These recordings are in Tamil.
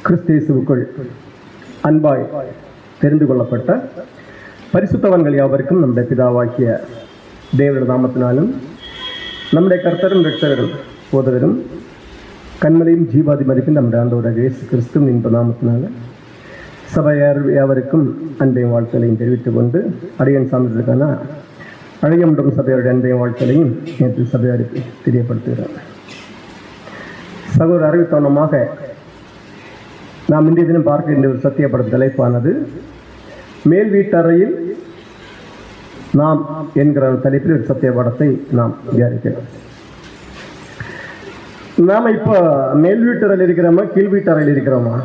கிறிஸ்தேசுவுக்குள் அன்பாய் தெரிந்து கொள்ளப்பட்ட பரிசுத்தவான்கள் யாவருக்கும் நம்முடைய பிதாவாகிய தேவனுடைய நாமத்தினாலும் நம்முடைய கர்த்தரும் இரட்சகரும் போதகரும் கண்மலையும் ஜீவாதிபதிக்கும் நம்முடைய ஆண்டவராகிய இயேசு கிறிஸ்துவின் இன்ப நாமத்தினால சபையார் யாவருக்கும் அன்பையும் வாழ்த்துக்களையும் தெரிவித்துக் கொண்டு அடியன் சார்ந்ததற்கான அழகியமுடும் சபையாருடைய அன்பையும் வாழ்த்துக்களையும் நேற்று சபையாருக்கு தெரியப்படுத்துகிறேன். சகோதரர் அறிவித்தவனமாக நாம் இன்றைய தினம் பார்க்கின்ற ஒரு சத்தியப்படும் தலைப்பானது மேல் வீட்டறையில் நாம் என்கிற தலைப்பில் ஒரு சத்திய படத்தை நாம் விசாரிக்கிறோம். நாம் இப்போ மேல் வீட்டறையில் இருக்கிறோமா கீழ் வீட்டறையில் இருக்கிறோமா?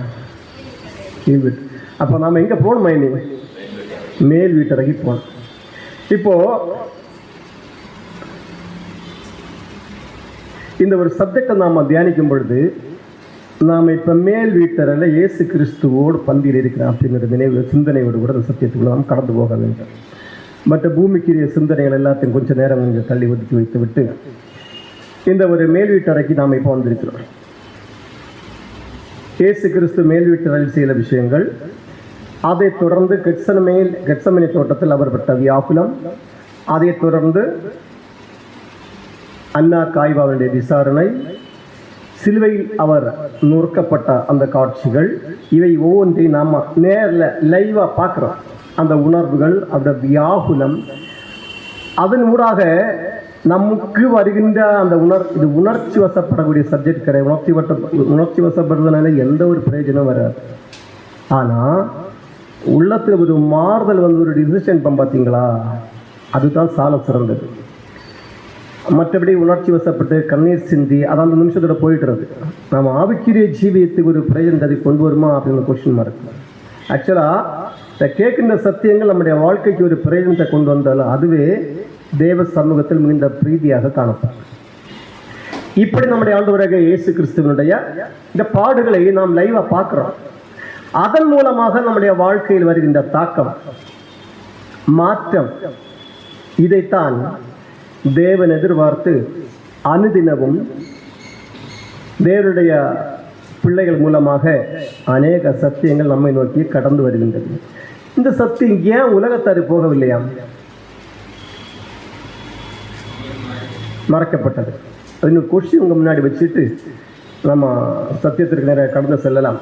கீழ் வீட்டு. அப்போ நாம் எங்கே போகணுமா? இனி மேல் வீட்டறைக்கு போகணும். இப்போ இந்த ஒரு சப்ஜெக்டை நாம் தியானிக்கும் பொழுது நாம் இப்போ மேல் வீட்டறையில் இயேசு கிறிஸ்துவோடு பந்தியில் இருக்கிறோம் அப்படிங்கிற நினைவு சிந்தனையோடு கூட அந்த சத்தியத்துக்குள்ள நாம் கடந்து போக வேண்டும். மற்ற பூமிக்குரிய சிந்தனைகள் எல்லாத்தையும் கொஞ்சம் நேரம் இங்கே தள்ளி ஒதுக்கி வைத்து விட்டு இந்த ஒரு மேல் வீட்டறைக்கு நாம் இப்போ வந்திருக்கிறோம். இயேசு கிறிஸ்து மேல் வீட்டறையில் செய்த விஷயங்கள், அதைத் தொடர்ந்து கெத்செமனே தோட்டத்தில் அவர் பெற்ற வியாகுலம், அதைத் தொடர்ந்து அன்னா காய்வாவுடைய விசாரணை, சிலுவையில் அவர் நொறுக்கப்பட்ட அந்த காட்சிகள், இவை ஒவ்வொன்றையும் நாம் நேரில் லைவாக பார்க்குறோம். அந்த உணர்வுகள், அந்த வியாகுலம், அதன் ஊடாக நமக்கு வருகின்ற அந்த இது உணர்ச்சி வசப்படக்கூடிய சப்ஜெக்ட் கிடையாது. உணர்ச்சி வசப்படுறதுனால எந்த ஒரு பிரயோஜனம் வராது. ஆனால் உள்ளத்தில் ஒரு மாறுதல் ஒரு டிசிஷன் பார்த்தீங்களா, அதுதான் சால சிறந்தது. மற்றபடி உணர்ச்சி வசப்பட்டு கண்ணீர் சிந்தி அது அந்த நிமிஷத்தோட போயிட்டுறது. நம்ம ஆவிக்குரிய ஜீவியத்துக்கு ஒரு பிரயோஜனத்தை கொண்டு வருமா அப்படிங்கிற கொஸ்டின் மார்க். ஆக்சுவலாக இந்த கேட்கின்ற சத்தியங்கள் நம்முடைய வாழ்க்கைக்கு ஒரு பிரயோஜனத்தை கொண்டு வந்தாலும் அதுவே தேவ சமூகத்தில் மிகுந்த பிரீதியாக காணப்படும். இப்படி நம்முடைய ஆண்டவராகிய இயேசு கிறிஸ்துவனுடைய இந்த பாடுகளை நாம் லைவாக பார்க்குறோம். அதன் மூலமாக நம்முடைய வாழ்க்கையில் வருகின்ற தாக்கம், மாற்றம், இதைத்தான் தேவன் எதிர்பார்த்து அனுதினமும் தேவனுடைய பிள்ளைகள் மூலமாக அநேக சத்தியங்கள் நம்மை நோக்கி கடந்து வருகின்றது. இந்த சத்தியம் ஏன் உலகத்தாரு போகவில்லையா? மறைக்கப்பட்டது. அது கொஸ்டின் உங்க முன்னாடி வச்சுட்டு நம்ம சத்தியத்திற்கு நிறைய கடந்து செல்லலாம்.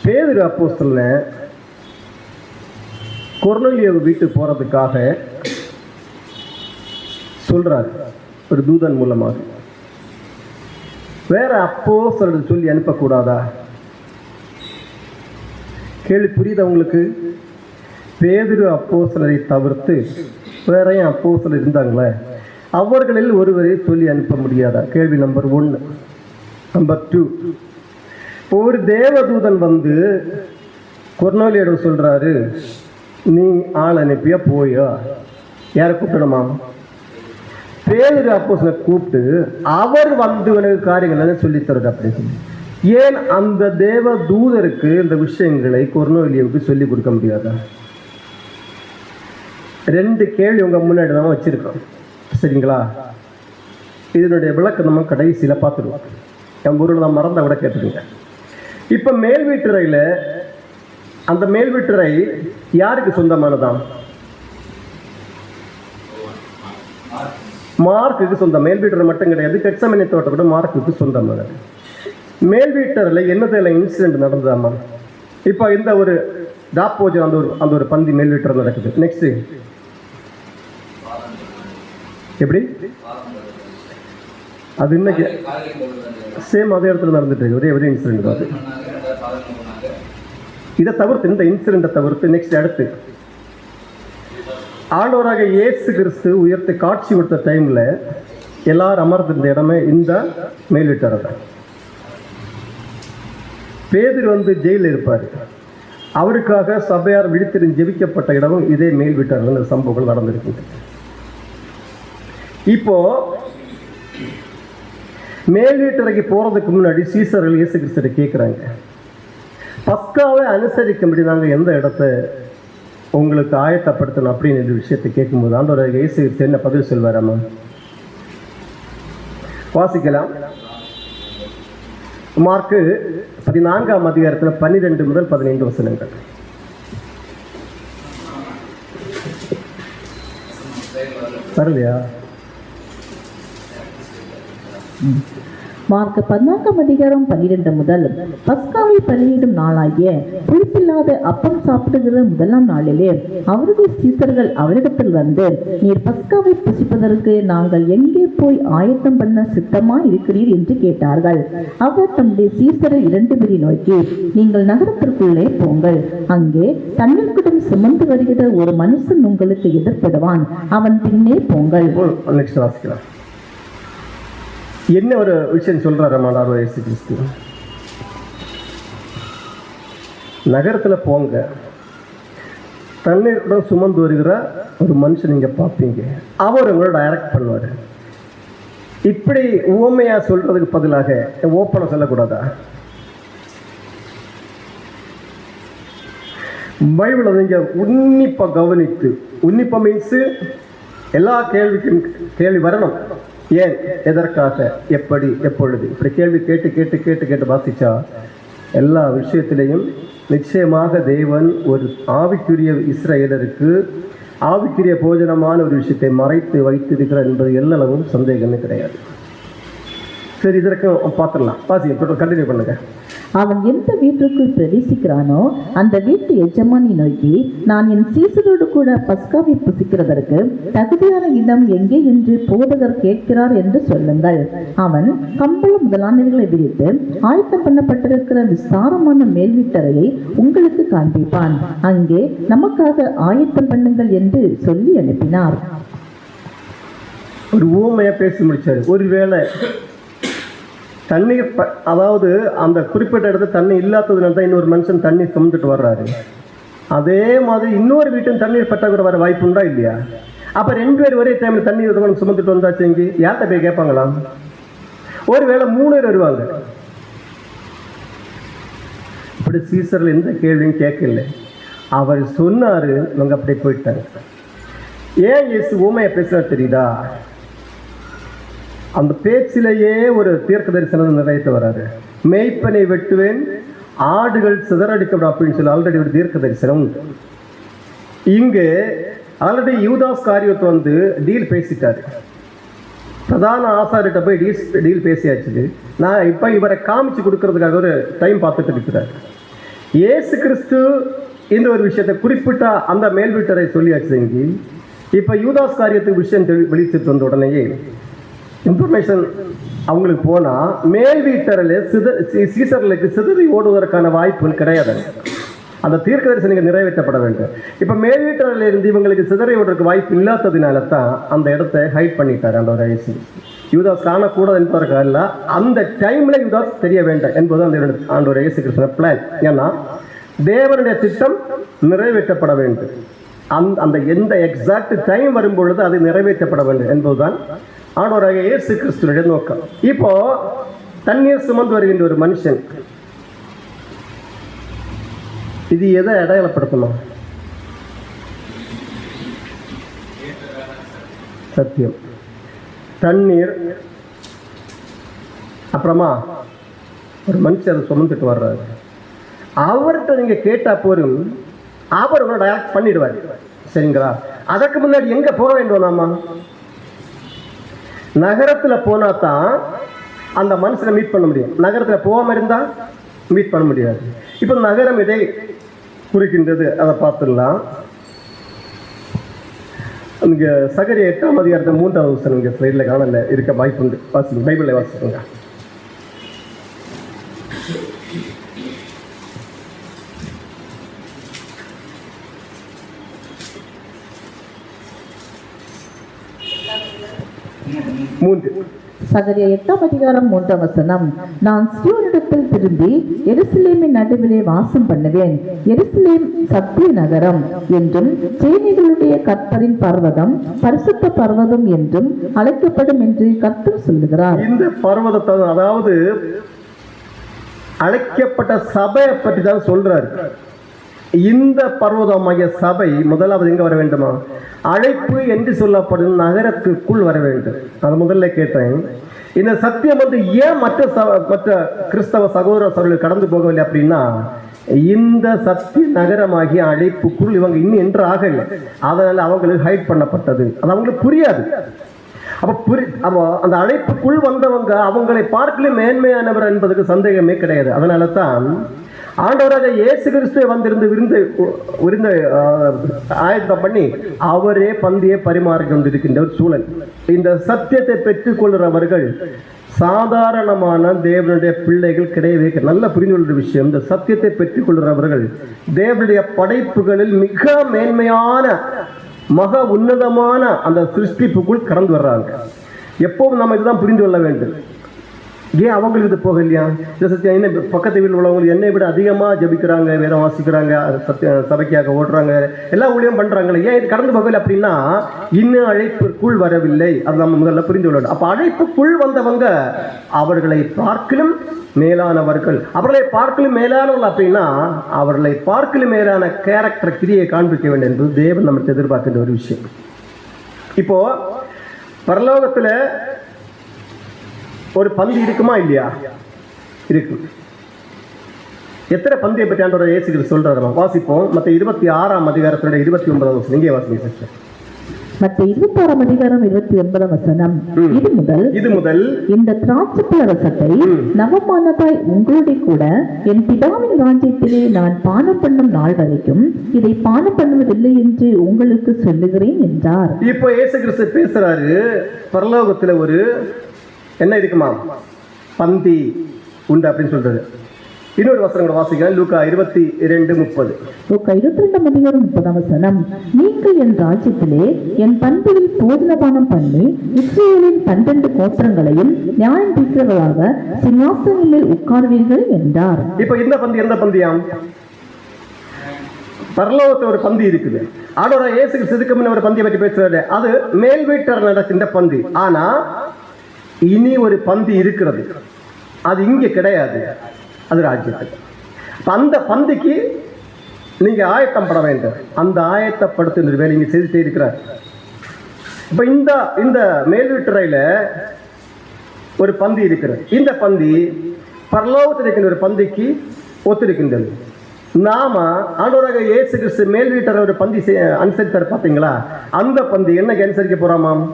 பேதுரு அப்போஸ்தலன் கொர்நேலியு வீட்டுக்கு போறதுக்காக சொல்றாரு ஒரு தூதன் மூலமாக. வேற அப்போஸ்தலர் சொல்லி அனுப்பக்கூடாதா? கேள்வி புரியுதா உங்களுக்கு? பேதுரு அப்போஸ்தலரை தவிர்த்து வேற ஏன் அப்போஸ்தலர் இருந்தாங்களே, அவர்களில் ஒருவரை சொல்லி அனுப்ப முடியாதா? கேள்வி நம்பர் 1. நம்பர் 2, ஒரு தேவதூதன் வந்து கொர்நேலியுவிடம் சொல்றாரு, நீ ஆள் அனுப்பியா போயா? யாரை கூப்பிடணுமா? பேதுரு அப்போஸ்தலரை கூப்பிட்டு அவர் வந்து உனக்கு காரியங்கள் சொல்லி தருது அப்படின்னு சொல்லி. ஏன் அந்த தேவ தூதருக்கு இந்த விஷயங்களை கொர்நேலியுவுக்கு சொல்லி கொடுக்க முடியாதா? 2 கேள்வி உங்க முன்னாடி தான் வச்சிருக்கோம். சரிங்களா? இதனுடைய விளக்கம் நம்ம கடைசியில் பார்த்துருவோம். என் பொருள் நான் மறந்த விட கேட்டுருங்க. இப்போ மேல் வீட்டுறையில் அந்த மேல் வீட்டுறை யாருக்கு சொந்தமானதான்? மார்க்குக்கு சொந்தம். மேல் வீட்டுறை மட்டும் கிடையாது, கெத்செமனே தோட்டம் கூட மார்க்குக்கு சொந்தமானது. மேல் வீட்டரில் என்னதில் இன்சிடென்ட் நடந்ததாமா? இப்போ இந்த ஒரு தாப்போஜன் அந்த ஒரு பந்தி மேல் வீட்டர் நடக்குது. நெக்ஸ்ட் எப்படி? அது இன்னைக்கு சேம் அதே இடத்துல நடந்துட்டு இருக்கு. ஒரே இன்சிடென்ட் தான். இதை தவிர்த்து, இந்த இன்சிடென்ட்டை தவிர்த்து நெக்ஸ்ட் அடுத்து ஆண்டவராக இயேசு கிறிஸ்து உயர்த்தி காட்சி கொடுத்த டைமில் எல்லாரும் அமர்ந்திருந்த இடமே இந்த மேல் வீட்டறை தான். பேதுரு வந்து ஜெயிலில் இருப்பார். அவருக்காக சபையார் விழித்திருந்து ஜெபிக்கப்பட்ட இடமும் இதே மேல் வீட்டறையில் சம்பவங்கள் நடந்திருக்கின்றன. இப்போ மேல் வீட்டறைக்கு போகிறதுக்கு முன்னாடி சீசர்கள் இயேசு கிறிஸ்துவை கேட்குறாங்க, பஸ்காவை அனுசரிக்கும்படி நாங்கள் எந்த இடத்த உங்களுக்கு ஆயத்தப்படுத்தணும் அப்படின்னு விஷயத்தை கேட்கும்போது ஆண்டவர் இயேசு என்ன பதில் சொல்வாராமா? வாசிக்கலாம். மார்க்கு 14ஆம் அதிகாரத்தில் 12 முதல் 15 வசனங்கள். வரலையா? மார்க் 14ஆம் அதிகாரம் 12 முதல். பஸ்காவை பலியிடும் நாளாகிய புளிப்பில்லாத அப்பம் சாப்பிடுகிற முதலாம் நாளிலே அவருடைய சீசர்கள் அவரிடத்தில் வந்து, நீர் பஸ்காவை புசிப்பதற்கு நாங்கள் எங்கே போய் ஆயத்தம் பண்ண சித்தமா இருக்கிறீர் என்று கேட்டார்கள். அவர் தம்முடைய சீசரை 2 பேரை நோக்கி, நீங்கள் நகரத்திற்குள்ளே போங்கள். அங்கே தண்ணீர் குடம் சுமந்து வருகிற ஒரு மனுஷன் உங்களுக்கு எதிர்ப்படுவான். அவன் பின்னே போங்கள். என்ன ஒரு விஷயம் சொல்றாரு ஆண்டவர் இயேசு கிறிஸ்து? நகரத்துல போங்க, தண்ணீர் சுமந்து வருகிற ஒரு மனுஷன் நீங்க பார்ப்பீங்க, அவர் உங்களோட டைரக்ட் பண்ணுவாரு. இப்படி உவமையா சொல்றதுக்கு பதிலாக ஓப்பனை சொல்லக்கூடாதா? பைபிளை நீங்க உன்னிப்பா கவனித்து, உன்னிப்பா மீன்ஸ் எல்லா கேள்விக்கும் கேள்வி வரணும். ஏன், எதற்காக, எப்படி, எப்பொழுது, இப்படி கேள்வி கேட்டு கேட்டு கேட்டு கேட்டு வாசிச்சா எல்லா விஷயத்திலையும் நிச்சயமாக தேவன் ஒரு ஆவிக்குரிய இஸ்ரவேலருக்கு ஆவிக்குரிய போஜனமான ஒரு விஷயத்தை மறைத்து வைத்திருக்கிறார் என்பது எல்லளவும் சந்தேகமே கிடையாது. சரி, இதற்கு பார்த்துடலாம். வாசிக்க கண்டினியூ பண்ணுங்க. அவன் எந்த வீட்டுக்குள் பிரவேசிக்கிறானோ அந்த வீட்டு எஜமானி நோக்கி, நான் என் சீசரோடு கூட பஸ்காவை புசிக்கிறதற்கு தகுதியான இடம் எங்கே என்று போதகர் கேட்கிறார் என்று சொல்லுங்கள். அவன் கம்பளம் முதலானவைகளை விரித்து ஆயத்தம் பண்ணப்பட்டிருக்கிற விசாரமான மேல் வீட்டறையை உங்களுக்கு காண்பிப்பான். அங்கே நமக்காக ஆயத்தம் பண்ணுங்கள் என்று சொல்லி அனுப்பினார். ஒரு ஊமையா பேசி முடிச்சாரு. ஒருவேளை தண்ணீர், அதாவது அந்த குறிப்பிட்ட இடத்துல தண்ணி இல்லாததுனால தான் இன்னொரு மனுஷன் தண்ணி சுமந்துட்டு வர்றாரு. அதே மாதிரி இன்னொரு வீட்டும் தண்ணீர் பற்றாக்குறை வர வாய்ப்பு உண்டா இல்லையா? அப்ப 2 பேர் ஒரே டைம்ல தண்ணீர் சுமந்துட்டு வந்தாச்சு, இங்கே யார்கிட்ட போய் கேட்பாங்களாம்? ஒருவேளை 3 பேர் வருவாங்க. இப்படி சீசர்ல எந்த கேள்வியும் கேட்கல. அவர் சொன்னாரு, அவங்க அப்படியே போயிட்டாங்க. ஏன் இயேசு ஊமையா பேசுறாரு தெரியுதா? அந்த பேச்சிலேயே ஒரு தீர்க்க தரிசனம் நிறைவேற்ற வராரு. மேய்ப்பனை வெட்டுவேன், ஆடுகள் சிதறடிக்கப்படும் அப்படின்னு சொல்லி ஆல்ரெடி ஒரு தீர்க்க தரிசனம் உண்டு. இங்கு ஆல்ரெடி யூதாஸ் காரியத்தை வந்து டீல் பேசிட்டாரு. பிரதான ஆசாரிட்ட போய் டீல் பேசியாச்சு. நான் இப்போ இவரை காமிச்சு கொடுக்கறதுக்காக ஒரு டைம் பார்த்துட்டு இருக்கிறார். இயேசு கிறிஸ்து இந்த ஒரு விஷயத்தை குறிப்பிட்ட அந்த மேல் வீட்டரை சொல்லியாச்சு. இங்கே இப்போ யூதாஸ் காரியத்துக்கு விஷயம் வெளிச்சிட்டு வந்த உடனேயே இன்ஃபர்மேஷன் அவங்களுக்கு போனால் மேல் வீட்டரில் சீசர்களுக்கு சிதறி ஓடுவதற்கான வாய்ப்பு கிடையாது. அந்த தீர்க்க தரிசனங்கள் நிறைவேற்றப்பட வேண்டும். இப்போ மேல் வீட்டரில் இருந்து இவங்களுக்கு சிதறி ஓடுறதுக்கு வாய்ப்பு இல்லாததுனால தான் அந்த இடத்த ஹைட் பண்ணிட்டார் ஆண்டவர் இயேசு. யூதாஸ் காணக்கூடாது என்பதற்காக இல்லை, அந்த டைமில் யூதாஸ் தெரிய வேண்டும் என்பது அந்த ஆண்டவர் இயேசு கிறிஸ்துவின் பிளான். ஏன்னா தேவனுடைய திட்டம் நிறைவேற்றப்பட வேண்டும். அந்த எந்த எக்ஸாக்ட் டைம் வரும்பொழுது அது நிறைவேற்றப்பட வேண்டும் என்பதுதான் ஆண்டவராகிய இயேசு கிறிஸ்துவினுடைய நோக்கம். இப்போ தண்ணீர் சுமந்து வருகின்ற ஒரு மனுஷன், இது எதை அடையாளப்படுத்தணும்? சத்தியம், தண்ணீர், அப்புறமா ஒரு மனுஷன் அதை சுமந்துட்டு வர்றாரு. அவர்கிட்ட நீங்க கேட்டா போரும், அவர் உங்களை டைரக்ட் பண்ணிடுவார். சரிங்களா? அதற்கு முன்னாடி எங்க போக வேண்டும்? நாம நகரத்துல போனா தான் அந்த மனுஷனை மீட் பண்ண முடியும். நகரத்துல போகாம இருந்தா மீட் பண்ண முடியாது. இப்போ நகரம் இதை குறிக்கின்றது, அதை பார்த்துடலாம். இங்க சகரியா 8ஆம் அதிகாரத்தில் 3வது வசனம் இங்க ஸ்லைட்ல காணல, இருக்க வாய்ப்பு உண்டு. வாசிங்க, பைபிளை வாசிக்கோங்க. சகரியா 8ஆம் அதிகாரம் 3ஆம் வசனம். நான் சீயோனிடத்தில் திரும்பி எருசலேமின் நடுவிலே வாசம் பண்ணுவேன். எருசலேம் சத்திய நகரம் என்றும் சேனைகளுடைய கர்த்தரின் பர்வதம் பரிசுத்த பர்வதம் என்றும் அழைக்கப்படும் என்று கர்த்தர் சொல்லுகிறார். இந்த பர்வதத்தை, அதாவது அழைக்கப்பட்ட சபையை பற்றி தான் சொல்றாரு. இந்த பர்வதமாகிய சபை முதலாவது எங்க வர வேண்டுமா? அழைப்பு என்று சொல்லப்படும் நகரத்துக்குள் வர வேண்டும். அது முதல்ல கேட்டேன். இந்த சத்தியம் வந்து ஏன் மற்ற கிறிஸ்தவ சகோதர சகோதரர்கள் கடந்து போகவில்லை அப்படின்னா, இந்த சத்திய நகரமாகிய அழைப்புக்குள் இவங்க இன்னும் என்று ஆகலை. அதனால அவங்களுக்கு ஹைட் பண்ணப்பட்டது. அது அவங்களுக்கு புரியாது. அப்போ அந்த அழைப்புக்குள் வந்தவங்க அவங்களை பார்க்கல மேன்மையானவர் என்பதுக்கு சந்தேகமே கிடையாது. அதனால தான் ஆண்டவராக இயேசு கிறிஸ்துவை வந்திருந்து விருந்த ஆயத்தம் பண்ணி அவரே பந்தியை பரிமாறி கொண்டிருக்கின்ற ஒரு சூழல். இந்த சத்தியத்தை பெற்றுக்கொள்கிறவர்கள் சாதாரணமான தேவனுடைய பிள்ளைகள் கிடையவே. நல்லா புரிந்து கொள்கிற விஷயம், இந்த சத்தியத்தை பெற்றுக்கொள்கிறவர்கள் தேவனுடைய படைப்புகளில் மிக மேன்மையான மக உன்னதமான அந்த சிருஷ்டிப்புக்குள் கடந்து வர்றாங்க. எப்போவும் நம்ம இதுதான் புரிந்து கொள்ள வேண்டும். ஏன் அவங்களுக்கு இது போக இல்லையா? இந்த சத்தியம் என்ன பக்கத்து வீட்டில் உள்ளவங்க என்னை விட அதிகமாக ஜபிக்கிறாங்க, வேதம் வாசிக்கிறாங்க, சபைக்காக ஓடுறாங்க, எல்லா ஊழியம் பண்ணுறாங்களே, ஏன் இது கடந்து போகல அப்படின்னா இன்னும் அழைப்புக்குள் வரவில்லை. அது நம்ம முதல்ல புரிந்து கொள்ள வேண்டும். அப்போ அழைப்புக்குள் வந்தவங்க அவர்களை பார்க்கலும் மேலானவர்கள். அவர்களை பார்க்கலும் மேலானவர்கள் அப்படின்னா அவர்களை பார்க்கலும் மேலான கேரக்டர் கிரியை காண்பிக்க வேண்டும் என்பது தேவன் நமக்கு எதிர்பார்க்கின்ற ஒரு விஷயம். இப்போ பரலோகத்தில் ஒரு பந்தி இருக்குமா இல்லையா? இருக்கு. எத்தனை பந்தியை பற்றி ஆண்டவர் இயேசு கிறிஸ்து சொல்றாரு? வாசிப்போம். மத்த 26ஆம் அதிகாரத்தினுடைய 29ஆம் வசனம். இங்கே வாசிங்க சிஸ்டர். மத்த 26ஆம் அதிகாரம் 29ஆம் வசனம். இது முதல் இந்த திராட்சைப்பழ ரசத்தை நவமானதாய் உங்களோட கூட என் பிதாவின் ராஜ்யத்திலே நான் பானம் பண்ணும் நாள் வரைக்கும் இதை பானம் பண்ணுவதில்லை என்று உங்களுக்கு சொல்லுகிறேன் என்றார். இப்போ இயேசு கிறிஸ்து பேசுறாரு. பரலோகத்துல ஒரு என்ன இருக்குமா? பந்தி உண்டு அப்படின்னு சொல்றது. இன்னொரு வசனங்களை வாசிக்கிறேன். லூக்கா 22:30. லூக்கா 22ஆம் அதிகாரம் 30ஆம் வசனம். நீங்கள் என் ராஜ்யத்திலே என் பந்தியில் போஜனபானம் பண்ணி இஸ்ரவேலின் 12 கோத்திரங்களையும் நியாயம் தீர்க்கிறவர்களாக சிங்காசனங்களின் மேல் உட்கார்வீர்கள் என்றார். இப்ப இந்த பந்தி எந்த பந்தியாம்? பரலோகத்தில் ஒரு பந்தி இருக்குது. ஆண்டவராகிய இயேசு கிறிஸ்து இதுக்கு முன்ன ஒரு பந்தியை பற்றி பேசுறாரு. அது மேல் வீட்டார் நடக்கின்ற பந்தி. ஆனா இனி ஒரு பந்தி இருக்கிறது. அது இங்கே கிடையாது, அது ராஜ்யத்துக்கு. அந்த பந்திக்கு நீங்க ஆயத்தம் பட வேண்டும். அந்த ஆயத்தப்படுத்துகிற வேலை இங்கே செய்துட்டே இருக்கிறார். இப்ப இந்த மேல் வீட்டறையில ஒரு பந்தி இருக்கிறது. இந்த பந்தி பரலோகத்தில் இருக்கின்ற ஒரு பந்திக்கு ஒத்திருக்கின்றது. நாம ஆண்டவராகிய இயேசு கிறிஸ்து மேல் வீட்டரை ஒரு பந்தி அனுசரித்தார் பார்த்தீங்களா? அந்த பந்தி என்னைக்கு அனுசரிக்க போறாமாம்?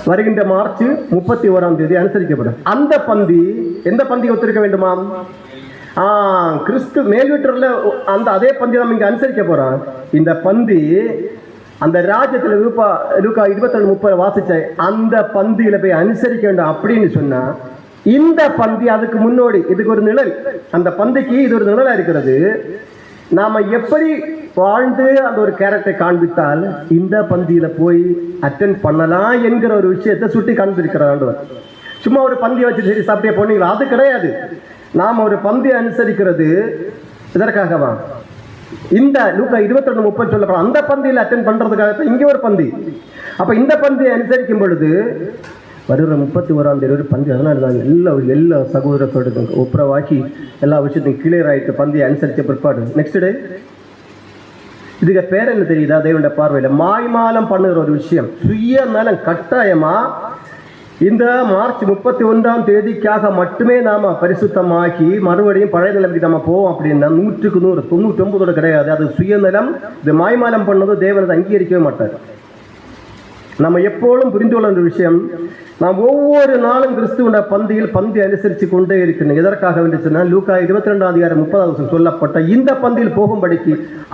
வருகின்ற மார்ச் 31ஆம் தேதி அனுசரிக்கப்படும். அந்த பந்தி எந்த பந்தி ஒத்திருக்க வேண்டுமாம்? கிறிஸ்து மேல் வீட்டர்ல அந்த அதே பந்தி நம்ம இங்க அனுசரிக்க போறோம். இந்த பந்தி அந்த ராஜ்யத்துல லூக்கா 22:30 வாசிச்ச அந்த பந்தியில போய் அனுசரிக்க வேண்டும் அப்படின்னு சொன்னா, இந்த பந்தி அதுக்கு முன்னோடி. இதுக்கு ஒரு நிழல். அந்த பந்திக்கு இது ஒரு நிழலா இருக்கிறது. நாம எப்படி வாழ்ந்து அந்த ஒரு கேரக்டரை காண்பித்தால் இந்த பந்தியில போய் அட்டென்ட் பண்ணலாம் என்கிற ஒரு விஷயத்தை சுட்டி காண்பிருக்கிறார். சும்மா ஒரு பந்தியை வச்சு சரி சாப்பிட்டே போனீங்களா? அது கிடையாது. நாம ஒரு பந்தியை அனுசரிக்கிறது இதற்காகவா? இந்த லூக்கா 22:30 சொல்லப்படும் அந்த பந்தியில் அட்டென்ட் பண்றதுக்காக இங்கே ஒரு பந்தி. அப்ப இந்த பந்தியை அனுசரிக்கும் பொழுது வருகிற 31ஆம் தேதி ஒரு பந்தி. அதனால எல்லா சகோதரத்தோடு ஒப்புரவாக்கி எல்லா விஷயத்தையும் கிளியர் ஆயிட்டு பந்தியை அனுசரித்த பிற்பாடு நெக்ஸ்ட் டே இதுக்கு பேர் என்ன தெரியுதா? தேவனுடைய பார்வையில் மாய்மாலம் பண்ணுகிற ஒரு விஷயம். சுயநலம் கட்டாயமா இந்த மார்ச் 31ஆம் தேதிக்காக மட்டுமே நாம பரிசுத்தமாக்கி மறுபடியும் பழைய நிலைமைக்கு நம்ம போவோம் அப்படின்னா 100க்கு 100 99 கிடையாது. அது சுயநலம். இது மாய்மாலம் பண்ணது தேவனை அங்கீகரிக்கவே மாட்டார். நம்ம எப்போதும் புரிந்து கொள்ள வேண்டிய விஷயம், நாம் ஒவ்வொரு நாளும் கிறிஸ்துவ பந்தியில் பந்தி அனுசரித்து கொண்டே இருக்கணும். எதற்காக வேண்டி சொன்னால் லூக்கா 22ஆம் அதிகாரம் 30 சொல்லப்பட்ட இந்த பந்தியில் போகும்படிக்கு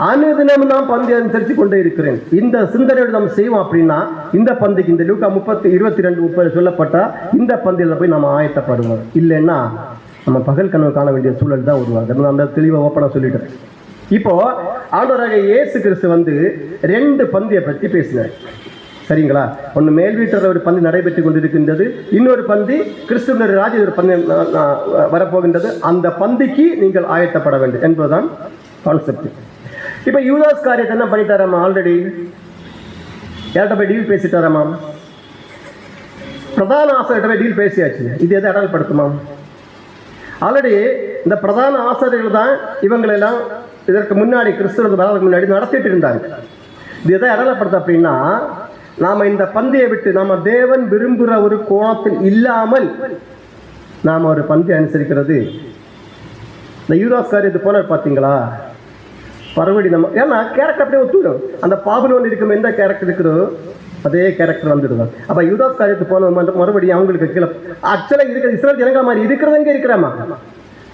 அனுதினம் நாம் பந்தி அனுசரித்து கொண்டே இருக்கிறேன். இந்த சிந்தனையோடு நம்ம செய்வோம் அப்படின்னா இந்த பந்திக்கு இந்த லூக்கா 22:30 சொல்லப்பட்ட இந்த பந்தியில் போய் நம்ம ஆயத்தப்படுவோம். இல்லைன்னா நம்ம பகல் கனவு காண வேண்டிய சூழல் தான் உருவாங்க. நான் அந்த தெளிவை ஓப்பனாக சொல்லிட்டேன். இப்போ ஆண்டவராகிய இயேசு கிறிஸ்து 2 பந்தியை பற்றி பேசினார். சரிங்களா? ஒன்று மேல் வீட்டில் ஒரு பந்தி நடைபெற்று கொண்டிருக்கின்றது. இன்னொரு பந்தி கிறிஸ்துவ ராஜ்ய ஒரு பந்தி வரப்போகின்றது. அந்த பந்திக்கு நீங்கள் ஆயத்தப்பட வேண்டும் என்பதுதான் கான்செப்ட். இப்போ யூதாஸ் காரியத்தை என்ன பண்ணிட்டாராமா? ஆல்ரெடி யார்கிட்ட போய் டீல் பேசிட்டாராமா? பிரதான ஆசிரியர்கிட்ட போய் டீல் பேசியாச்சு. இது எதை அடல்படுத்துமா? ஆல்ரெடி இந்த பிரதான ஆசிரியர்கள் தான் இவங்களெல்லாம் இதற்கு முன்னாடி கிறிஸ்துவ வரதுக்கு முன்னாடி நடத்திட்டு இருந்தாங்க. இது எதை அடலப்படுத்த அப்படின்னா நாம இந்த பந்தியை விட்டு நாம தேவன் விரும்புகிற ஒரு கோணத்தில் இல்லாமல் நாம ஒரு பந்தியை அனுசரிக்கிறது. இந்த யூதாஸ் காரியத்து போன பார்த்தீங்களா, மறுபடி நம்ம ஏன்னா கேரக்டர் அப்படியே ஒத்துடும். அந்த பாபிலோன் இருக்கும் எந்த கேரக்டர் இருக்கிறோ அதே கேரக்டர் வந்துடுவாங்க. அப்ப யூதாஸ் காரியத்து போன மறுபடியும் அவங்களுக்கு கீழே ஆக்சுவலாக இருக்கிற இஸ்ரேல் ஜனங்கள் மாதிரி இருக்கிறது எங்கே இருக்கிறாமா?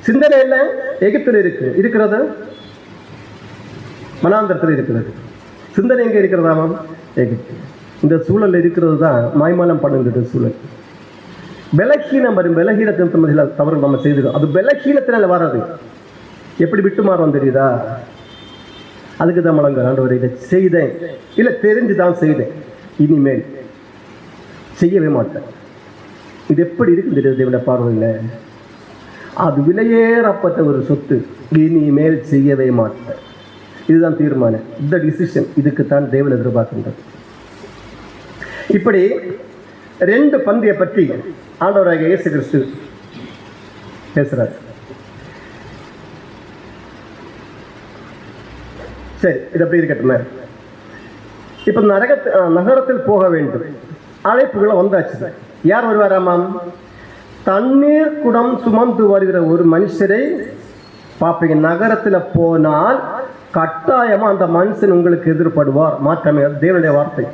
சிந்தனை இல்லை, எகிப்தில் இருக்கிறது, மனாந்தரத்தில் இருக்கிறது. சிந்தனை எங்கே இருக்கிறதாமா? எகிப்து. இந்த சூழல் இருக்கிறது தான் மாய்மாலம் பண்ணுகிற சூழல். பலகீனம் வரும், பலகீனத்தின் தவறு நம்ம செய்திடும். அது பலகீனத்தினால வராது. எப்படி விட்டு மாறும் தெரியுதா? அதுக்கு தான் மலங்க ஆண்டவர் இதை செய்தேன், இல்லை தெரிஞ்சு தான் செய்தேன், இனிமேல் செய்யவே மாட்டேன். இது எப்படி இருக்கு தெரியுது தேவனுடைய பார்வையில்? அது விலையேறப்பட்ட ஒரு சொத்து, இனிமேல் செய்யவே மாட்டேன். இதுதான் தீர்மானம், இந்த டிசிஷன். இதுக்குத்தான் தேவன் எதிர்பார்க்கின்றது. இப்படி 2 பந்தியை பற்றி ஆண்டவராகிய இயேசு கிறிஸ்து பேசுறார். சரி, இது அப்படி இருக்கட்டுமே. இப்ப நகரத்தில் போக வேண்டும், அழைப்புகளை வந்தாச்சு. யார் வருவாராமாம்? தண்ணீர் குடம் சுமந்து வருகிற ஒரு மனுஷரை பார்ப்பீங்க. நகரத்தில் போனால் கட்டாயமா அந்த மனுஷன் உங்களுக்கு எதிர்படுவார். மாற்றமே தேவனுடைய வார்த்தை.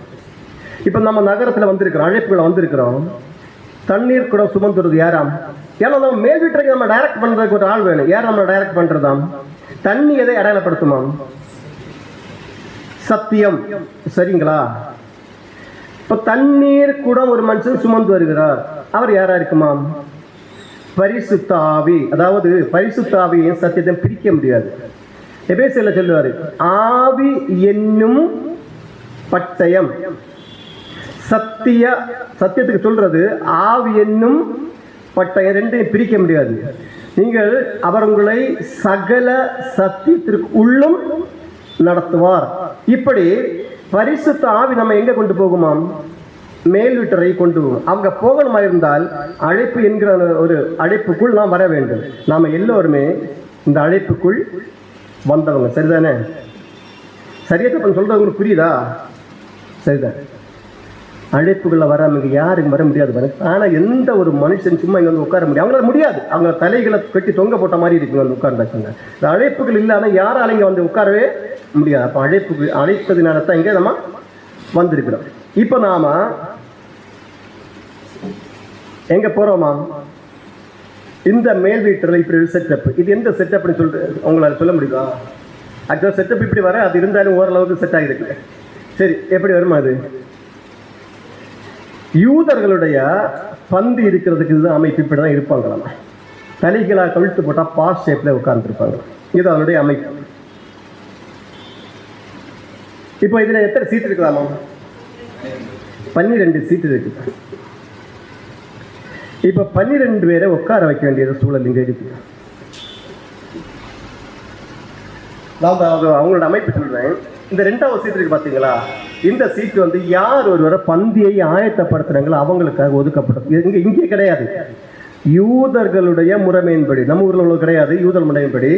இப்ப நம்ம நகரத்தில் வந்திருக்கிறோம், அழைப்புகளை வந்திருக்கிறோம். தண்ணீர் குடம் சுமந்துறது யாராம்? ஏன்னா நம்ம மேல் வீட்டுக்கு நம்ம டைரக்ட் பண்றதுக்கு ஒரு ஆள் வேணும். யார் நம்ம டைரக்ட் பண்றதாம்? தண்ணி எதை அடையாளப்படுத்துமாம்? சத்தியம். சரிங்களா? இப்ப தண்ணீர் குடம் ஒரு மனுஷன் சுமந்து வருகிறார். அவர் யாரா இருக்குமாம்? பரிசுத்த ஆவி. அதாவது பரிசுத்த ஆவியையும் சத்தியத்தை பிரிக்க முடியாது. எபேசியர்ல சொல்லுவாரு, ஆவி என்னும் பட்டயம். சத்தியத்துக்கு சொல்றது ஆவி என்னும் பட்டயம், ரெண்டையும் பிரிக்க முடியாது. நீங்கள் அவர் உங்களை சகல சத்தியத்திற்கு உள்ளும் நடத்துவார். இப்படி பரிசுத்த ஆவி நம்ம எங்க கொண்டு போகுமாம்? மேல் வீட்டரை கொண்டு போகும். அவங்க போகணுமா இருந்தால் அழைப்பு என்கிற ஒரு அழைப்புக்குள் நாம் வர வேண்டும். நாம எல்லோருமே இந்த அழைப்புக்குள் வந்தவங்க. சரிதானே? சரியா தப்பு சொல்றது உங்களுக்கு புரியுதா? சரிதான். அழைப்புகளை வராம யாருக்கும் வர முடியாது. ஆனா எந்த ஒரு மனுஷன் சும்மா இங்க வந்து உட்கார முடியும்? அவங்களால முடியாது. அவங்க தலைகளை கட்டி தொங்க போட்ட மாதிரி இருக்கு வந்து உட்கார்ந்தாச்சுங்க. இந்த அழைப்புகள் இல்லாம யாரால இங்க வந்து உட்காரவே முடியாது. அப்ப அழைப்பதினால தான் இங்க நம்ம வந்திருக்கிறோம். இப்ப நாம எங்க போறோமா? இந்த மேல் வீட்டில் இப்படி ஒரு செட்டப். இது எந்த செட்டப்னு சொல்லிட்டு உங்களால சொல்ல முடியுதா? ஆக்சுவலா செட்டப் இப்படி வர, அது இருந்தாலும் ஓரளவுக்கு செட் ஆகிருக்கு. சரி, எப்படி வருமா? அது யூதர்களுடைய பந்து இருக்கிறதுக்கு இதுதான் அமைப்பு. இப்படி தான் இருப்பாங்களாம். தலைகளாக கவிழ்த்து போட்டா பாஸ் ஷேப்ல உட்கார்ந்துருப்பாங்க. இது அதனுடைய அமைப்பு. இப்போ இதுல எத்தனை சீட் இருக்கலாமா? 12 சீட் இருக்கு. இப்ப 12 பேரை உட்கார வைக்க வேண்டிய சூழல் இங்க இருக்கு. நான் அவங்களோட அமைப்பு சொல்றேன். இந்த 2வது சீட் இருக்கு பாத்தீங்களா? இந்த சீட் வந்து யார் ஒருவரை பந்தியை ஆயத்தப்படுத்துறாங்களோ அவங்களுக்காக ஒதுக்கப்பட்டது. இங்கே கிடையாது. யூதர்களுடைய முறைமையின்படி, நம்ம ஊர்ல உள்ள கிடையாது, யூதர் முறையின்படி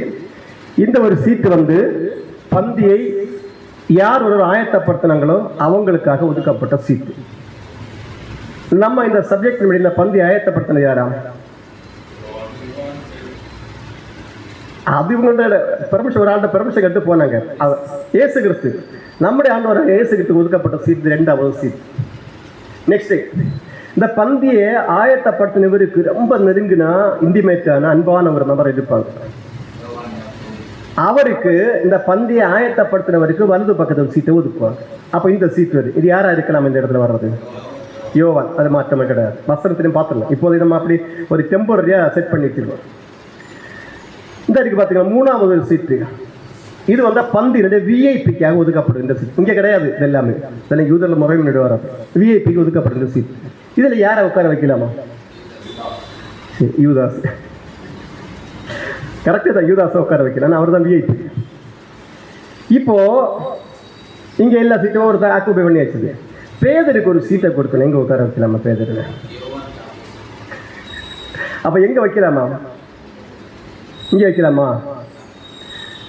இந்த ஒரு சீட்டு வந்து பந்தியை யார் ஒருவர் ஆயத்தப்படுத்தினாங்களோ அவங்களுக்காக ஒதுக்கப்பட்ட சீட்டு. நம்ம இந்த சப்ஜெக்ட் இந்த பந்தி ஆயத்தப்படுத்தின யாராம்? அது இவங்களோட பெர்மிஷன், ஒரு ஆண்ட பெர்மிஷன் கட்டு போனாங்க. இயேசு கிறிஸ்து, நம்முடைய ஆண்டவர் இயேசு கிறிஸ்து ஒதுக்கப்பட்ட சீட் 2வது சீட். நெக்ஸ்ட், இந்த பந்தியை ஆயத்தப்படுத்தினவருக்கு ரொம்ப நெருங்கினா இன்டிமேட்டான அன்பான ஒரு நபர் இருப்பாங்க. அவருக்கு இந்த பந்தியை ஆயத்தப்படுத்தினவருக்கு வலது பக்கத்தில் சீட்டை ஒதுக்குவாங்க. அப்ப இந்த சீட் வருது. இது யாரா இருக்கலாம் இந்த இடத்துல வர்றது? யோவான். அது மாற்றமே கிடையாது. வசனத்திலையும் பார்த்துடலாம். இப்போதை நம்ம அப்படி ஒரு டெம்பரரியா செட் பண்ணிட்டு இந்த இருக்கு பாத்தீங்கன்னா 3வது சீட்டு. இது வந்து பந்தினுடைய விஐபிக்காக ஒதுக்கப்படும் இந்த சீட். இங்க கிடையாது. இது எல்லாமே இதெல்லாம் யூதர்ல முறைமையோட வராது. விஐபிக்கு ஒதுக்கப்படும் இந்த சீட். இதுல யாரை உட்கார வைக்கலாமா? யூதாஸ். கரெக்டு தான், யூதாஸை உட்கார வைக்கலாம். அவர் தான் விஐபி. இப்போ இங்க எல்லா சீட்டும் ஒரு ஆக்குபை பண்ணி வச்சது. பேதருக்கு ஒரு சீட்டை கொடுக்கணும். எங்க உட்கார வைக்கலாமா? பேதருக்கு அப்ப எங்க வைக்கலாமா? இங்கே வைக்கலாமா?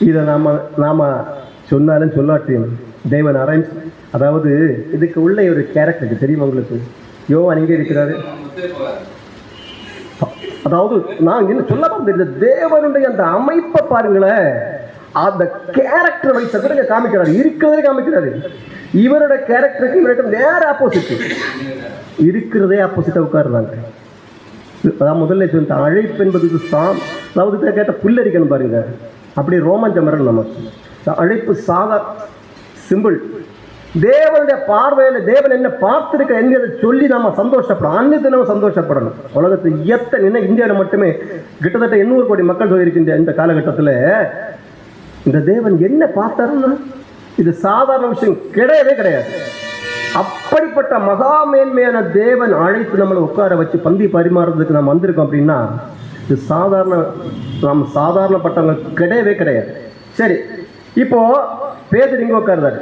இதை நாம சொன்னாலும் சொல்லாட்டியும் தேவன் அரேஞ்ச் அதாவது இதுக்கு உள்ள ஒரு கேரக்டர் தெரியுமா உங்களுக்கு? யோவான் எங்கே இருக்கிறாரு? அதாவது நான் என்ன சொல்ல இந்த தேவனுடைய அந்த அமைப்பை பாருங்களேன், அந்த கேரக்டர் வைஸ கூட காமிக்கிறாரு, இருக்கிறதே காமிக்கிறாரு. இவரோட கேரக்டருக்கு இவர்கிட்ட நேர ஆப்போசிட், இருக்கிறதே ஆப்போசிட்டா உட்காருறாங்க. அதான் முதல்ல சொல்லிட்டு அழைப்பு என்பது அதாவது கேட்ட புல்லரிக்கணும் பாருங்க, அப்படி ரோமாஞ்சம் வரணும் நமக்கு. அழைப்பு சாதா சிம்பிள். தேவனுடைய பார்வையில தேவன் என்ன பார்த்திருக்க என்கிறத சொல்லி நாம சந்தோஷப்படணும். அன்னைக்கு நம்ம சந்தோஷப்படணும். உலகத்தில் எத்தனை இந்தியாவில் மட்டுமே கிட்டத்தட்ட 800 கோடி மக்கள் தொகை இருக்கின்ற இந்த காலகட்டத்தில் இந்த தேவன் என்ன பார்த்தாருன்னா இது சாதாரண விஷயம் கிடையவே கிடையாது. அப்படிப்பட்ட மகா மேன்மையான தேவன் அழைத்து நம்மளை உட்கார வச்சு பந்தி பரிமாறுறதுக்கு நம்ம வந்திருக்கோம் அப்படின்னா இது நம்ம சாதாரணப்பட்டவங்க கிடையவே கிடையாது. சரி, இப்போ பேதுரு இங்க உட்கார்றாரு.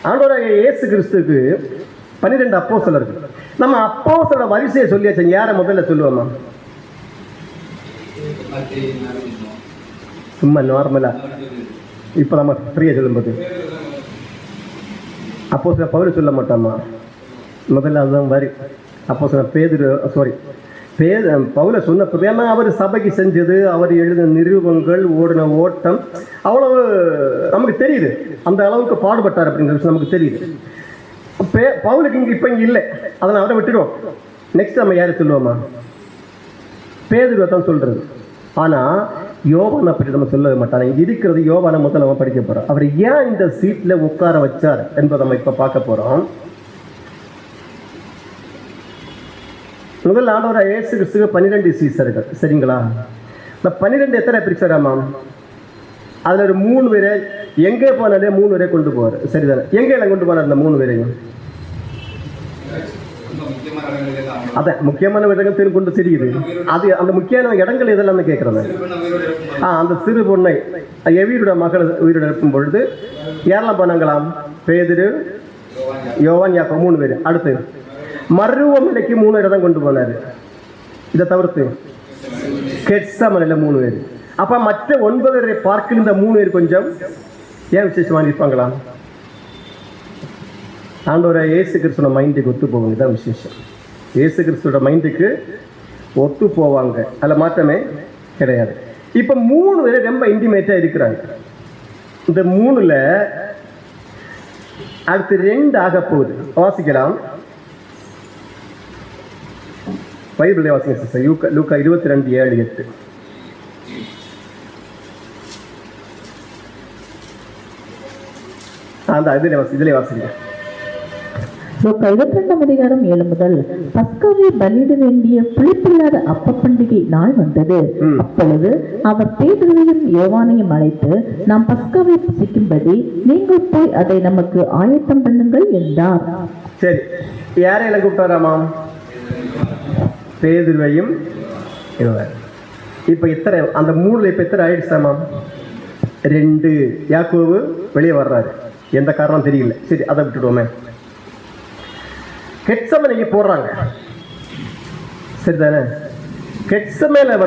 ஆண்டவராகிய இயேசு கிறிஸ்துக்கு 12 அப்போஸ்தலர்கள். நம்ம அப்போஸ்தலர் வரிசையை சொல்லியாச்சு. யாரை முதல்ல சொல்லுவோமா? சும்மா நார்மலா இப்ப நம்ம ஃப்ரீயா சொல்லும்போது அப்போஸ்தலர் பவுல் சொல்ல மாட்டாமா? முதல்ல அதுதான் வரி. அப்போஸ்தலர் பேதுரு பவுல சொன்ன ஏன்னா அவர் சபைக்கு செஞ்சது, அவர் எழுதின நிருபங்கள், ஓடின ஓட்டம் அவ்வளவு நமக்கு தெரியுது. அந்த அளவுக்கு பாடுபட்டார் அப்படிங்கிற விஷயம் நமக்கு தெரியுது. பவுலுக்கு இங்கே இல்லை, அதனால் அவரை விட்டுடுவோம். நெக்ஸ்ட் நம்ம யாரை சொல்லுவோமா? பேதுருவை தான் சொல்றது. ஆனால் யோவான் அப்படி நம்ம சொல்ல மாட்டாங்க. இங்கே இருக்கிறது யோவானை முதல்ல நம்ம படிக்க போகிறோம். அவர் ஏன் இந்த சீட்டில் உட்கார வச்சார் என்பதை நம்ம இப்போ பார்க்க போகிறோம். முதல் ஆண்டவர் இயேசு கிறிஸ்துக்கு 12 சீசர்கள். சரிங்களா? இந்த 12 எத்தனை பிரிச்சாராமா? அதில் ஒரு 3 பேரை எங்கே போனாலே 3 பேரை கொண்டு போவார். சரிதானே? எங்கே எல்லாம் கொண்டு போனார்? அந்த 3 பேரையும் அதான் முக்கியமான இடங்கள் கொண்டு தெரியுது. அது அந்த முக்கியமான இடங்கள் இதெல்லாம் கேட்கறது. அந்த சிறு பொண்ணை எவீரோட மகள் உயிரோட இருக்கும் பொழுது யாரெல்லாம் போனாங்களாம்? பேதுரு, யோவான், யாக்கோபு 3 பேர். அடுத்து மருவமலைக்கு 3 இடம் கொண்டு போனாரு. இதை தவிர்த்து கெட்சமலையில 3 பேர். அப்ப மற்ற 9 பேரை பார்க்க இந்த 3 பேர் கொஞ்சம் ஏன் விசேஷமா இருப்பாங்களா? ஆண்டவரை இயேசு கிறிஸ்துவோட மைண்டுக்கு ஒத்து போவாங்க. இதான் விசேஷம். இயேசு கிறிஸ்துவோட மைண்டுக்கு ஒத்து போவாங்க, அதில் மாற்றமே கிடையாது. இப்போ 3 பேர் ரொம்ப இன்டிமேட்டா இருக்கிறாங்க. இந்த 3ல் அடுத்து 2 ஆக போகுது. வாசிக்கலாம், பைபிளை வாசிங்க சிஸ்டர். லூக்கா 22:7-8. இதிலே வாசிங்க. 22:7 முதல் பஸ்காவை பலியிட வேண்டிய புளிப்பில்லாத அப்ப பண்டிகை நாள் வந்தது. அப்பொழுது அவர் பேதுருவையும் யோவானையும் அழைத்து, நாம் பஸ்காவை புசிக்கும்படி நீங்கள் போய் அதை நமக்கு ஆயத்தம் பண்ணுங்கள் என்றார். சரி, யாரையெல்லாம் கூப்பிட்டாராமாம்? பேதுருவையும் யோவான். இப்ப எத்தனை அந்த 3ல இப்ப எத்தனை ஆயிடுச்சாமாம்? 2. யாக்கோபு வெளியே வர்றாரு, எந்த காரணம் தெரியல. சரி, அதை விட்டுடுவோமே. கெட்சமலைக்கு போடுறாங்க. சரிதானே? கெட்சமேல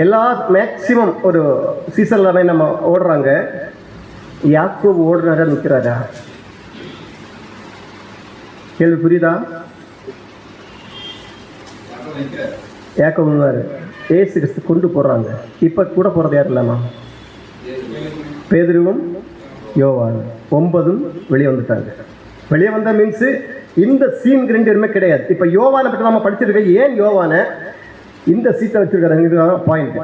எல்லா மேக்சிமம் ஒரு சீசன்ல நம்ம ஓடுறாங்க. யாக்கோபு ஓடுறாரா நிற்கிறாரா? கேள்வி புரியுதா? யாக்கோபு ஏசு கிறிஸ்து கொண்டு போடுறாங்க. இப்ப கூட போறது யார் இல்லாமா? பேதுருவும் யோவானும் 9 வெளியே வந்துட்டாங்க. வெளியே வந்த மீன்ஸ் இந்த சீன் 2 பேருமே கிடையாது. இப்ப யோவானை பற்றி நம்ம படிச்சிருக்கோம். ஏன் யோவானை இந்த சீட்டை வச்சிருக்காங்க? பாயிண்ட்.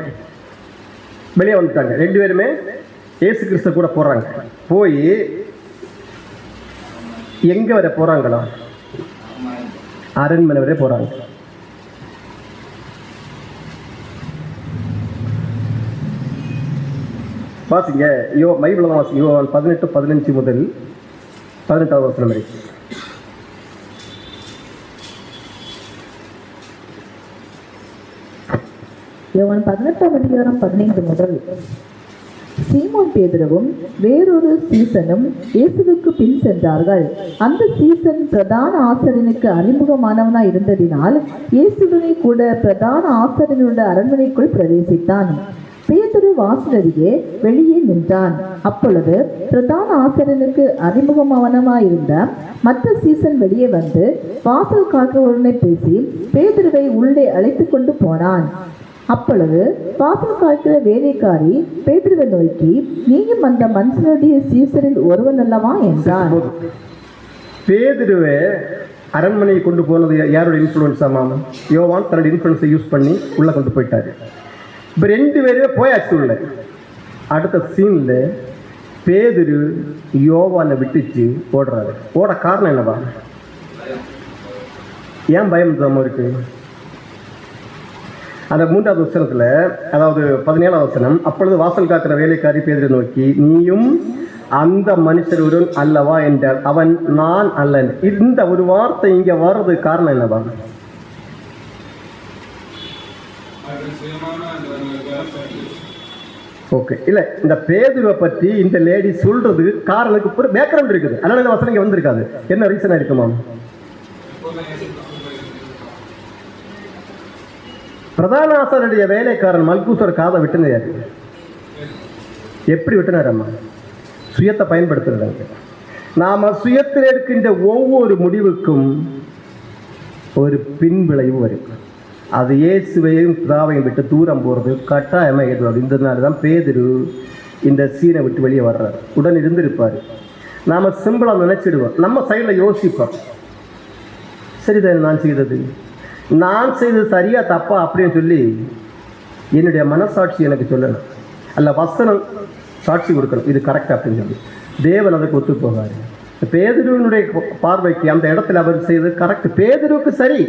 வெளியே வந்துட்டாங்க 2 பேருமே. ஏசு கிறிஸ்து கூட போறாங்க. போய் எங்க வர போறாங்களா? அரண்மனை வரை போறாங்க. வாசிங்க, பைபிள் வாசிங்க. யோவான் 18:15 முதல் 18வது வசனம் வரைக்கும். யோவான் 18:15 முதல். சீமோன் பேதுருவும் வேறொரு சீசனும் இயேசுவுக்கு பின் சென்றார்கள். அந்த சீசன் பிரதான ஆசாரியனுக்கு அறிமுகமானவனாய் இருந்ததினால் இயேசுவினை கூட பிரதான ஆசாரியனுடைய அரண்மனைக்குள் பிரவேசித்தான். பேதுரு வாசலருகே வெளியே நின்றான். அப்பொழுது பிரதான ஆசிரியனுக்கு அறிமுகமானவனாயிருந்த மற்ற சீசன் வெளியே வந்து வாசல் காக்கிறவருடனே பேசி பேதுருவை உள்ளே அழைத்து கொண்டு போனான். அப்பொழுது வாசல் காக்கிற வேலைக்காரி பேதுருவை நோக்கி, நீயும் அந்த மனுஷனுடைய சீசரில் ஒருவன் அல்லவா என்றான். பேதுருவை அரண்மனையை கொண்டு போனது யாரோட இன்ஃப்ளூயன்ஸா? மாமன் யோவான் தன்னோட இன்ஃப்ளூயன்ஸை யூஸ் பண்ணி உள்ள கொண்டு போயிட்டாரு. இப்போ 2 பேருமே போயாச்சு உள்ள. அடுத்த சீன்ல பேதுரு யோவானை விட்டுச்சு ஓடுறாரு. ஓட காரணம் என்னவா? ஏன் பயம் தாம இருக்கு? அந்த 3வது வசனத்துல, அதாவது 17வது வசனம், அப்பொழுது வாசல் காக்கிற வேலைக்காரி பேதுரு நோக்கி, நீயும் அந்த மனுஷர் ஒருவன் அல்லவா என்றார். அவன், நான் அல்ல. இந்த ஒரு வார்த்தை இங்க வர்றது காரணம் என்னவா? ஓகே, இல்ல இந்த பேதுருவை பற்றி இந்த லேடி சொல்றது காரணத்துக்கு ஒரு பேக்ரவுண்ட் இருக்குது. அதனால இந்த வசனம் இங்க வந்திருக்காது. என்ன ரீசனா இருக்குமா? பிரதான ஆசாரியருடைய வேலைக்காரன் மல்கூசர் காதை விட்டுனாரு. எப்படி விட்டுனாரம்மா? சுயத்தை பயன்படுத்துறாங்க. நாம சுயத்தில் எடுக்கின்ற ஒவ்வொரு முடிவுக்கும் ஒரு பின்விளைவு வரும். அது இயேசுவையும் பிதாவையும் விட்டு தூரம் போகிறது கட்டாயமாக ஏதுவாகும். இந்த நாள் தான் பேதுரு இந்த சீனை விட்டு வெளியே வர்றாரு. உடன் இருந்திருப்பார். நாம் சிம்பிளாக நினைச்சிடுவோம். நம்ம சைடில் யோசிப்போம், சரிதான் நான் செய்தது சரியா தப்பா அப்படின்னு சொல்லி என்னுடைய மனசாட்சி எனக்கு சொல்லணும், அல்ல வசனம் சாட்சி கொடுக்கணும், இது கரெக்ட் அப்படின்னு சொல்லி. தேவன் அதுக்கு ஒத்து போகாரு. பேதுருவினுடைய பார்வைக்கு அந்த இடத்துல அவர் செய்தது கரெக்ட், பேதுருவுக்கு சரி.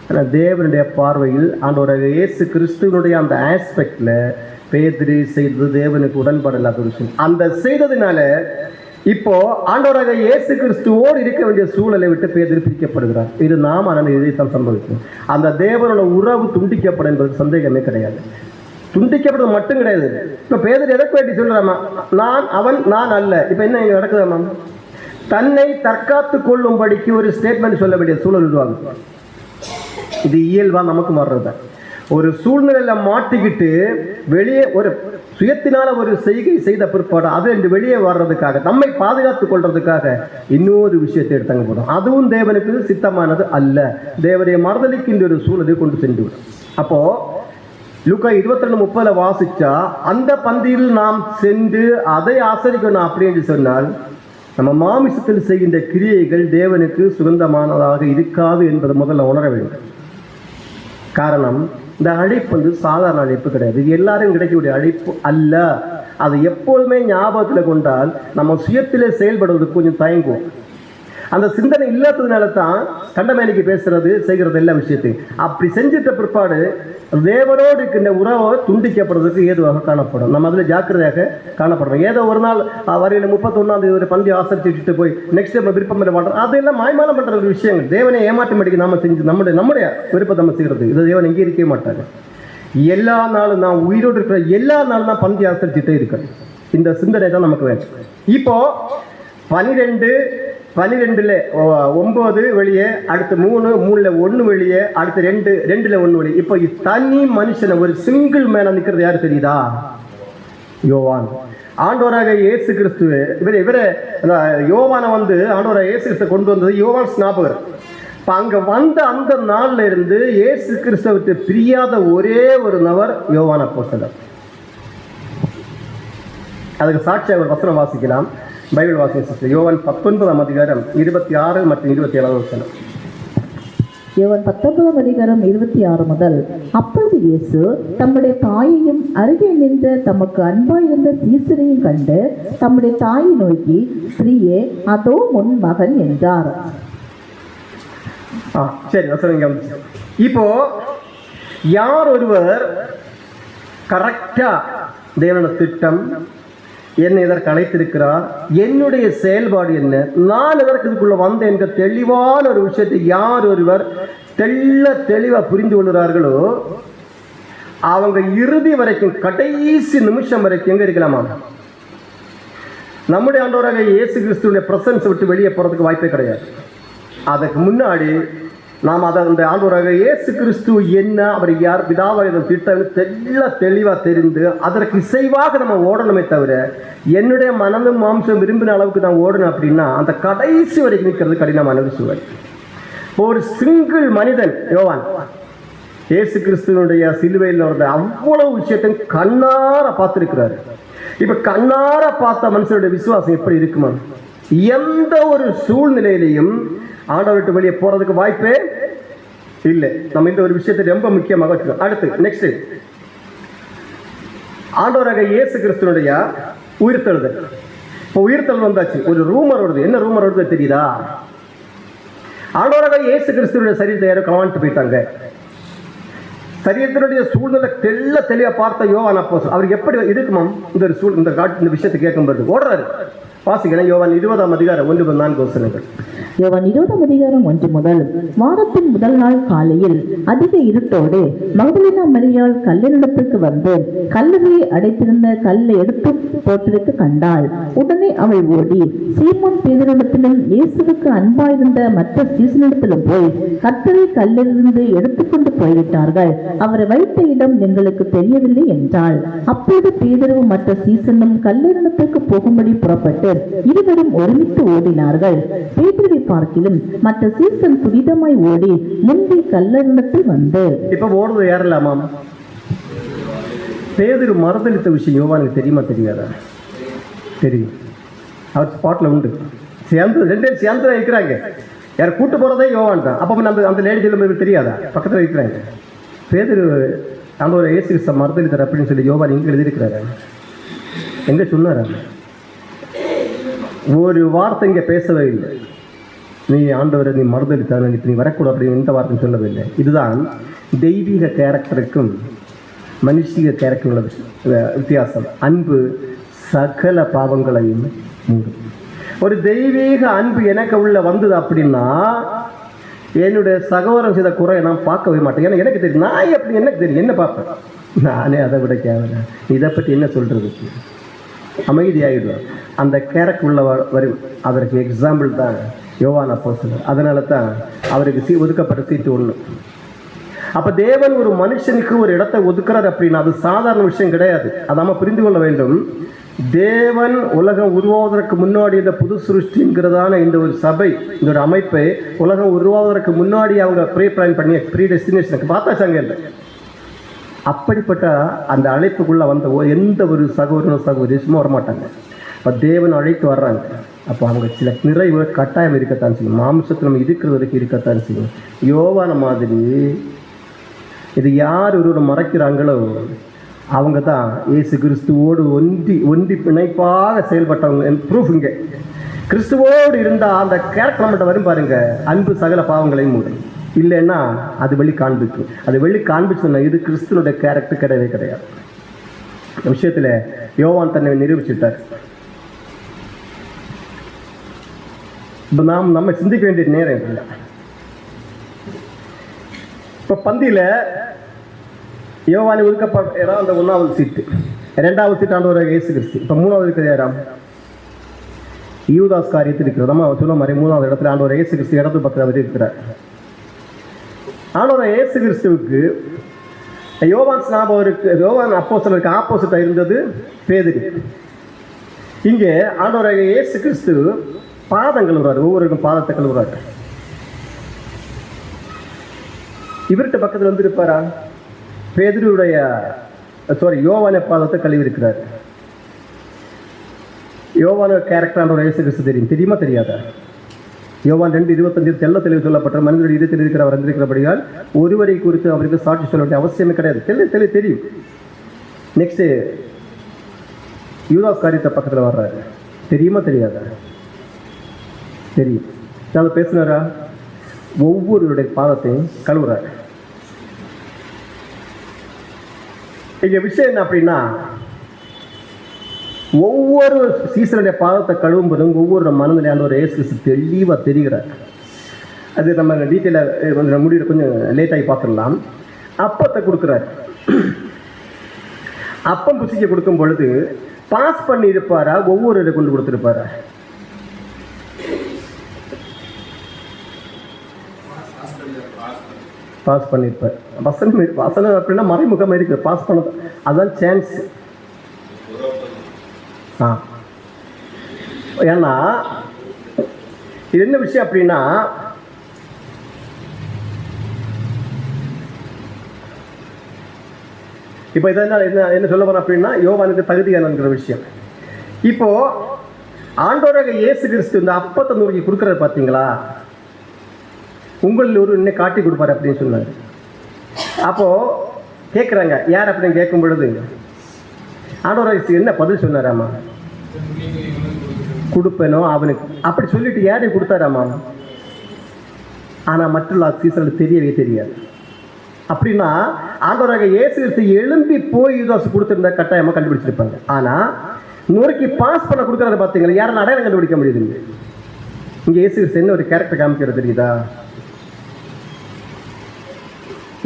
ஆனால் தேவனுடைய பார்வையில் ஆண்டவராக இயேசு கிறிஸ்துவனுடைய அந்த ஆஸ்பெக்டில் பேதுரு செய்தது தேவனுக்கு உடன்பாடு இல்லாத ஒரு விஷயம். அந்த செய்ததுனால இப்போ ஆண்டவராக இயேசு கிறிஸ்துவோடு இருக்க வேண்டிய சூழலை விட்டு பேதுரு பிரிக்கப்படுகிறார். இது நாம் ஆனால் இதைத்தான் சம்பவிக்கும். அந்த தேவனோட உறவு துண்டிக்கப்படும் என்பது சந்தேகமே கிடையாது. துண்டிக்கப்படுறது மட்டும் கிடையாது. இப்போ பேதுரு எதற்கு வேண்டி சொல்றாமா, நான் அவன் நான் அல்ல. இப்போ என்ன இங்கே நடக்குதாமா? தன்னை தற்காத்து கொள்ளும்படிக்கு ஒரு ஸ்டேட்மெண்ட் சொல்ல வேண்டிய சூழல் உருவாங்க. இது இயல்பா நமக்கு வர்றது. ஒரு சூழ்நிலையில மாட்டிக்கிட்டு வெளியே ஒரு சுயத்தினால ஒரு செய்கை செய்த பிற்பாடு அது என்று வெளியே வர்றதுக்காக, நம்மை பாதுகாத்துக் கொள்றதுக்காக இன்னொரு விஷயத்தை எடுத்தாங்க போதும். அதுவும் தேவனுக்கு சித்தமானது அல்ல. தேவனுடைய மறுதலிக்கின்ற ஒரு சூழலை கொண்டு சென்று விடும். அப்போ லூக்கா 22:30 வாசிச்சா, அந்த பந்தியில் நாம் சென்று அதை ஆசரிக்கணும் அப்படின்னு சொன்னால், நம்ம மாமிசத்தில் செய்கின்ற கிரியைகள் தேவனுக்கு சுகந்தமானதாக இருக்காது என்பதை முதல்ல உணர வேண்டும். காரணம், இந்த அழைப்பு சாதாரண அழைப்பு கிடையாது. இது எல்லாரும் கிடைக்கக்கூடிய அழைப்பு அல்ல. அதை எப்போதுமே ஞாபகத்தில் கொண்டால் நம்ம சுயத்திலே செயல்படுவதற்கு கொஞ்சம் தயங்குவோம். அந்த சிந்தனை இல்லாததுனால தான் கண்டமேனிக்கு பேசுறது செய்கிறது எல்லா விஷயத்தையும். அப்படி செஞ்சிட்ட பிற்பாடு தேவனோடு இருக்கின்ற உறவை துண்டிக்கப்படுறதுக்கு ஏதுவாக காணப்படும். நம்ம அதில் ஜாக்கிரதையாக காணப்படுறோம். ஏதோ ஒரு நாள் வரையில் 31 ஒரு பந்தி ஆசரிச்சுட்டு போய் நெக்ஸ்ட் நம்ம விருப்பம் பண்ணுறோம். அதெல்லாம் மாய்மானம் பண்ணுற ஒரு விஷயங்கள். தேவனை ஏமாற்ற மாட்டேங்க நாம செஞ்சு நம்முடைய விருப்பத்தை நம்ம செய்கிறது. இது தேவன் எங்கே இருக்கவே மாட்டாங்க. எல்லா நாளும் நான் உயிரோடு இருக்கிற எல்லா நாளும் நான் பந்தி ஆசரிச்சுட்டே இருக்கேன். இந்த சிந்தனை தான் நமக்கு வேணும். இப்போ 12 9 வெளியே, அடுத்து 3 3ல் 1 வெளியே, அடுத்து 2ல் 1 வெளியே. இப்போ தனி மனுஷனை ஒரு சிங்கிள் மேன நிற்கிறது யாரு தெரியுதா? யோவான். ஆண்டவராக இயேசு கிறிஸ்து இவரே யோவானை ஆண்டவராக இயேசு கிறிஸ்து கொண்டு வந்தது யோவான் ஸ்நாபகர். இப்போ அங்கே வந்த அந்த நாளில் இருந்து இயேசு கிறிஸ்துவுக்கு பிரியாத ஒரே ஒரு நபர் யோவான் அப்போஸ்தலர். அதுக்கு சாட்சியாக ஒரு வசனம் வாசிக்கலாம். பைபிள் வாசிக்க யோவான் 19ஆம் அதிகாரம் 26 மற்றும் 27 வசனம். யோவான் 19ஆம் அதிகாரம் 26 முதல். அப்பொழுது இயேசு தம்முடைய தாயையும் அருகே நின்ற தமக்கு அன்பாயிருந்த சீசரையும் கண்டு தம்முடைய தாயை நோக்கி, ஸ்திரீயே, அதோ உன் மகன் என்றார். சரி, வசனம். இப்போ யார் ஒருவர் கரெக்டா தேவன திட்டம் என்னை இதற்கு அழைத்திருக்கிறார், என்னுடைய செயல்பாடு என்ன, நான் இதற்கு இதுக்குள்ள வந்தேன் என்ற தெளிவான ஒரு விஷயத்தை யார் ஒருவர் தெளிவாக புரிந்து கொள்கிறார்களோ அவங்க இறுதி வரைக்கும், கடைசி நிமிஷம் வரைக்கும் எங்க இருக்கலாமா? நம்முடைய ஆண்டவராக இயேசு கிறிஸ்துவினுடைய பிரசன்ஸ் விட்டு வெளியே போறதுக்கு வாய்ப்பே கிடையாது. அதுக்கு முன்னாடி நாம் அதை அந்த ஆண்டவராக இயேசு கிறிஸ்து என்ன, அவர் யார், பிதாவாக திட்டம் தெளிவாக தெரிந்து அதற்கு இசைவாக நம்ம ஓடணுமே தவிர, என்னுடைய மனதும் மாம்சம் விரும்பின அளவுக்கு நான் ஓடணும் அப்படின்னா அந்த கடைசி வரைக்கும் நிற்கிறது கடினமான விஷயம். ஒரு சிங்கிள் மனிதன் யோவான் இயேசு கிறிஸ்துவனுடைய சிலுவையில் நடந்த அவ்வளவு விஷயத்தையும் கண்ணார பார்த்திருக்கிறாரு. இப்ப கண்ணார பார்த்த மனுஷனுடைய விசுவாசம் எப்படி இருக்குமா? எந்த ஒரு சூழ்நிலையிலையும் ஆண்டவர்கிட்ட வெளியே போறதுக்கு வாய்ப்பே இல்லை. நம்ம இந்த ஒரு விஷயத்தை ரொம்ப முக்கியமாக வச்சுக்கோம். அடுத்து நெக்ஸ்ட், ஆண்டவராக இயேசு கிறிஸ்துவனுடைய உயிர்த்தெழுதல். இப்போ உயிர்த்தெழுதல் வந்தாச்சு. ஒரு ரூமர் வருது. என்ன ரூமர் வருது தெரியுதா? ஆண்டவராக இயேசு கிறிஸ்துவனுடைய சரீரத்தை யாரும் களவாண்டு போயிட்டாங்க. சரீரத்தினுடைய சூழ்நிலை தெளிவா பார்த்த யோவான் அப்போஸ்தலன் அவருக்கு எப்படி இருக்குமா இந்த விஷயத்தை கேட்கும்போது ஓடுறாரு. வாசிக்கிறேன். யோவான் 20:1-4 யோவான் 20:1 வாரத்தின் முதல் நாள் காலையில் அதிக இருட்டோடு மகதலேனா மரியாள் கல்லறையிடத்துக்கு வந்து கல்லறையை அடைத்திருந்த கல்லை எடுத்து போட்டிருக்க கண்டாள். உடனே அவள் ஓடி சீமோன் பேதுருவிடத்திலும் இயேசுவுக்கு அன்பாயிருந்த மற்ற சீசனிடத்திலும் போய் கர்த்தரை கல்லிலிருந்து எடுத்துக்கொண்டு போய்விட்டார்கள், அவரை வைத்த இடம் எங்களுக்கு தெரியவில்லை என்றாள். அப்போது பேதுருவும் மற்ற சீசனும் கல்லறையிடத்துக்கு போகும்படி புறப்பட்டு இருவரும் ஒருமித்து ஓடினார்கள். பேதுருவை பார்க்கிலும் மற்ற சீசன் துரிதமாய் ஓடி முன்பே கல்லறையிடத்தில் வந்து. இப்ப ஓடுறது யாரெல்லாமா? பேதுரு மறுதளித்த விஷயம் யோவானுக்கு தெரியுமா தெரியாதா? தெரியும். அவர் ஸ்பாட்ல உண்டு. ரெண்டு சேர்ந்து இருக்கிறாங்க. யார் கூட்டு போறதே யோவான் தான். அப்ப அந்த லேடி சொல்லும் தெரியாதா? பக்கத்துல இருக்கிறாங்க. பேதுரு அந்த ஒரு இயேசு கிறிஸ்துவை மறுதளித்தார் அப்படின்னு சொல்லி யோவான் எங்க எழுதியிருக்கிறாரு? எங்க சொன்னார்? ஒரு வார்த்தை இங்கே பேசவே இல்லை. நீ ஆண்டவரை நீ மறுதளித்தார், நீ வரக்கூடாது அப்படின்னு எந்த வார்த்தையும் சொல்லவே இல்லை. இதுதான் தெய்வீக கேரக்டருக்கும் மனுஷிக கேரக்டர் வித்தியாசம். அன்பு சகல பாவங்களையும் மூடும். ஒரு தெய்வீக அன்பு எனக்கு உள்ள வந்தது அப்படின்னா என்னுடைய சகோதரன் செய்த குறை நான் பார்க்கவே மாட்டேன். ஏன்னா எனக்கு தெரியும், நான் எப்படி எனக்கு தெரியும், என்ன பார்ப்பேன். நானே அதை விட கேவல, இதை பற்றி என்ன சொல்றதுக்கு? அமைதியாகிடுவார். அந்த கேரக்டர் உள்ள வரும். அதற்கு எக்ஸாம்பிள் தான் யோவான் அப்போஸ்தலர். அதனால தான் அவருக்கு ஒதுக்கப்பட்ட சீட்டு ஒன்று. அப்போ தேவன் ஒரு மனுஷனுக்கு ஒரு இடத்தை ஒதுக்குறார் அப்படின்னா அது சாதாரண விஷயம் கிடையாது. அதை நம்ம புரிந்து கொள்ள வேண்டும். தேவன் உலகம் உருவாவதற்கு முன்னாடி இந்த புது சிருஷ்டிங்கிறதான இந்த ஒரு சபை, இந்த ஒரு அமைப்பை உலகம் உருவாவதற்கு முன்னாடி அவங்க ப்ரீ பிளான் பண்ணி ப்ரீ டெஸ்டினேஷனுக்கு பார்த்தாச்சாங்க இல்லை. அப்படிப்பட்ட அந்த அழைப்புக்குள்ள வந்த எந்த ஒரு சகோதரி சும்மா வரமாட்டாங்க. இப்போ தேவன் அழைத்து வர்றாங்க. அப்போ அவங்க சில நிறைவு கட்டாயம் இருக்கத்தான் செய்யும். மாம்சத்தில் நம்ம இருக்கிறது வரைக்கும் இருக்கத்தான் செய்யும். யோவான மாதிரி இது யார் ஒருவரை மறைக்கிறாங்களோ அவங்க தான் இயேசு கிறிஸ்துவோடு ஒன்றி பிணைப்பாக செயல்பட்டவங்க. ப்ரூஃப் இங்கே கிறிஸ்துவோடு இருந்தால் அந்த கேரக்டர் நம்மகிட்ட வரும் பாருங்க. அன்பு சகல பாவங்களையும் மூடும். இல்லைன்னா அது வெளி காண்பிக்கும். அது வெளி காண்பிச்சுன்னா இது கிறிஸ்துவனுடைய கேரக்டர் கிடையவே கிடையாது. விஷயத்தில் யோவான் தன்னை நிரூபிச்சுட்டார். இப்போ நம்ம சிந்திக்க வேண்டிய நேரம் இல்லை. இப்போ பந்தியில் யோவானி ஒதுக்கப்பட்ட அந்த 1வது சீட்டு, 2வது சீட்டு ஆண்டவராக இயேசு கிறிஸ்து. இப்போ 3வது இருக்கிற யாராம்? யூதாஸ் காரியத்தில் இருக்கிறது. நம்ம சொல்ல மாதிரி 3வது இடத்துல ஆண்டவராக இயேசு கிறிஸ்து இடத்து பக்கத்தில் அவர் இருக்கிறார். ஆண்டவராக இயேசு கிறிஸ்துவுக்கு யோவான் அப்போஸ்தலருக்கு ஆப்போசிட்டா இருந்தது பேதுரு. இங்கே ஆண்டவராக இயேசு கிறிஸ்து பாதம் கழுவுறாரு. ஒவ்வொருக்கும் பாதத்தை கழுவுறாரு. இவர்கிட்ட பக்கத்தில் வந்து இருப்பாரா? பேதுருடைய யோவான பாதத்தை கழுவி இருக்கிறார். யோவான கேரக்டர் ஆண்டவராக இயேசு கிறிஸ்து தெரியுமா தெரியாதா? யோவான் 2:25 தெள்ள தெளிவு சொல்லப்பட்ட மனிதனுடைய இதயத்தில் இருக்கிறவர் வந்திருக்கிறபடியால் ஒருவரை குறித்து அவருக்கு சாட்சி சொல்ல வேண்டிய அவசியமே கிடையாது. தெரியும். நெக்ஸ்ட் யூதாஸ் காரியத்தை பக்கத்தில் வர்றாரு. தெரியுமா தெரியாதா? தெரியும். நான் பேசினாரா? ஒவ்வொருவருடைய பாதத்தையும் கழுவுறாரு. இங்க விஷயம் என்ன அப்படின்னா, ஒவ்வொரு சீசனுடைய பாதத்தை கழுவும் போதும் ஒவ்வொரு மனநிலையான ஒரு இயேசு தெளிவாக தெரிகிறார். அது நம்ம டீட்டெயிலாக முடிவு கொஞ்சம் லேட்டாகி பார்த்துடலாம். அப்பத்தை கொடுக்குறாரு. அப்பம் புசிக்க கொடுக்கும் பொழுது பாஸ் பண்ணி இருப்பாரா? ஒவ்வொரு இதை கொண்டு கொடுத்துருப்பாரா? பாஸ் பண்ணியிருப்பார். வசனம் அப்படின்னா மறைமுகமாக இருக்கு, பாஸ் பண்ண அதுதான் சான்ஸ். ஏன்னா இது என்ன விஷயம் அப்படின்னா, இப்போ இதனால் என்ன சொல்ல போறோம் அப்படின்னா, யோவானுக்கு தகுதியானங்கிற விஷயம். இப்போ ஆண்டவராக இயேசு கிறிஸ்து இந்த அப்பத்தை நூறுக்கு கொடுக்குறது பார்த்தீங்களா, உங்களில் ஒரு இன்னும் காட்டி கொடுப்பாரு அப்படின்னு சொன்னார். அப்போ கேட்குறாங்க யார் அப்படின்னு கேட்கும் பொழுது ஆண்டவராக என்ன பதில் சொன்னாராமா, கொடுப்பேனோ அவனுக்கு அப்படி சொல்லிட்டு யாரையும் கொடுத்தாராமா. ஆனால் மற்றுள்ள சீசர்களுக்கு தெரியவே தெரியாது. அப்படின்னா ஆண்டவராக இயேசு கிறிஸ்து எழும்பி போய் யூதாசு கொடுத்துருந்தா கட்டாயமாக கண்டுபிடிச்சிருப்பாங்க. ஆனால் நூறுக்கு பாஸ் பண்ண கொடுக்குறத பார்த்தீங்களா, யாரும் அடையாளம் கண்டுபிடிக்க முடியுதுங்க. இங்கே இயேசு கிறிஸ்து என்ன ஒரு கேரக்டர் காமிக்கிறது தெரியுதா?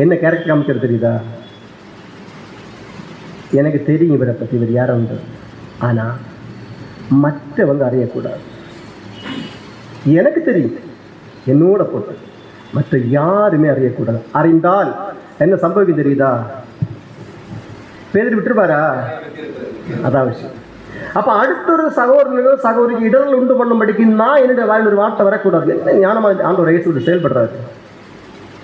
என்ன கேரக்டர் காமிக்கிறது தெரியுதா? எனக்கு தெரியும் இவரை பற்றி, இவர் யாரை வந்து, ஆனால் மற்றவங்க அறியக்கூடாது. எனக்கு தெரியும் என்னோட போட்டு, மற்ற யாருமே அறியக்கூடாது. அறிந்தால் என்ன சம்பவிக்கும் தெரியுதா? பேதர் விட்டுருப்பாரா? அதான் விஷயம். அப்போ அடுத்தொரு சகோதரர்களோ சகோதரிக்கு இடர்கள் உண்டு பண்ணும்படிக்கு நான் என்னுடைய வாயில் ஒரு வார்த்தை வரக்கூடாது. என்ன ஞானமாக ஆண்டவர் இயேசு செயல்படுறாரு.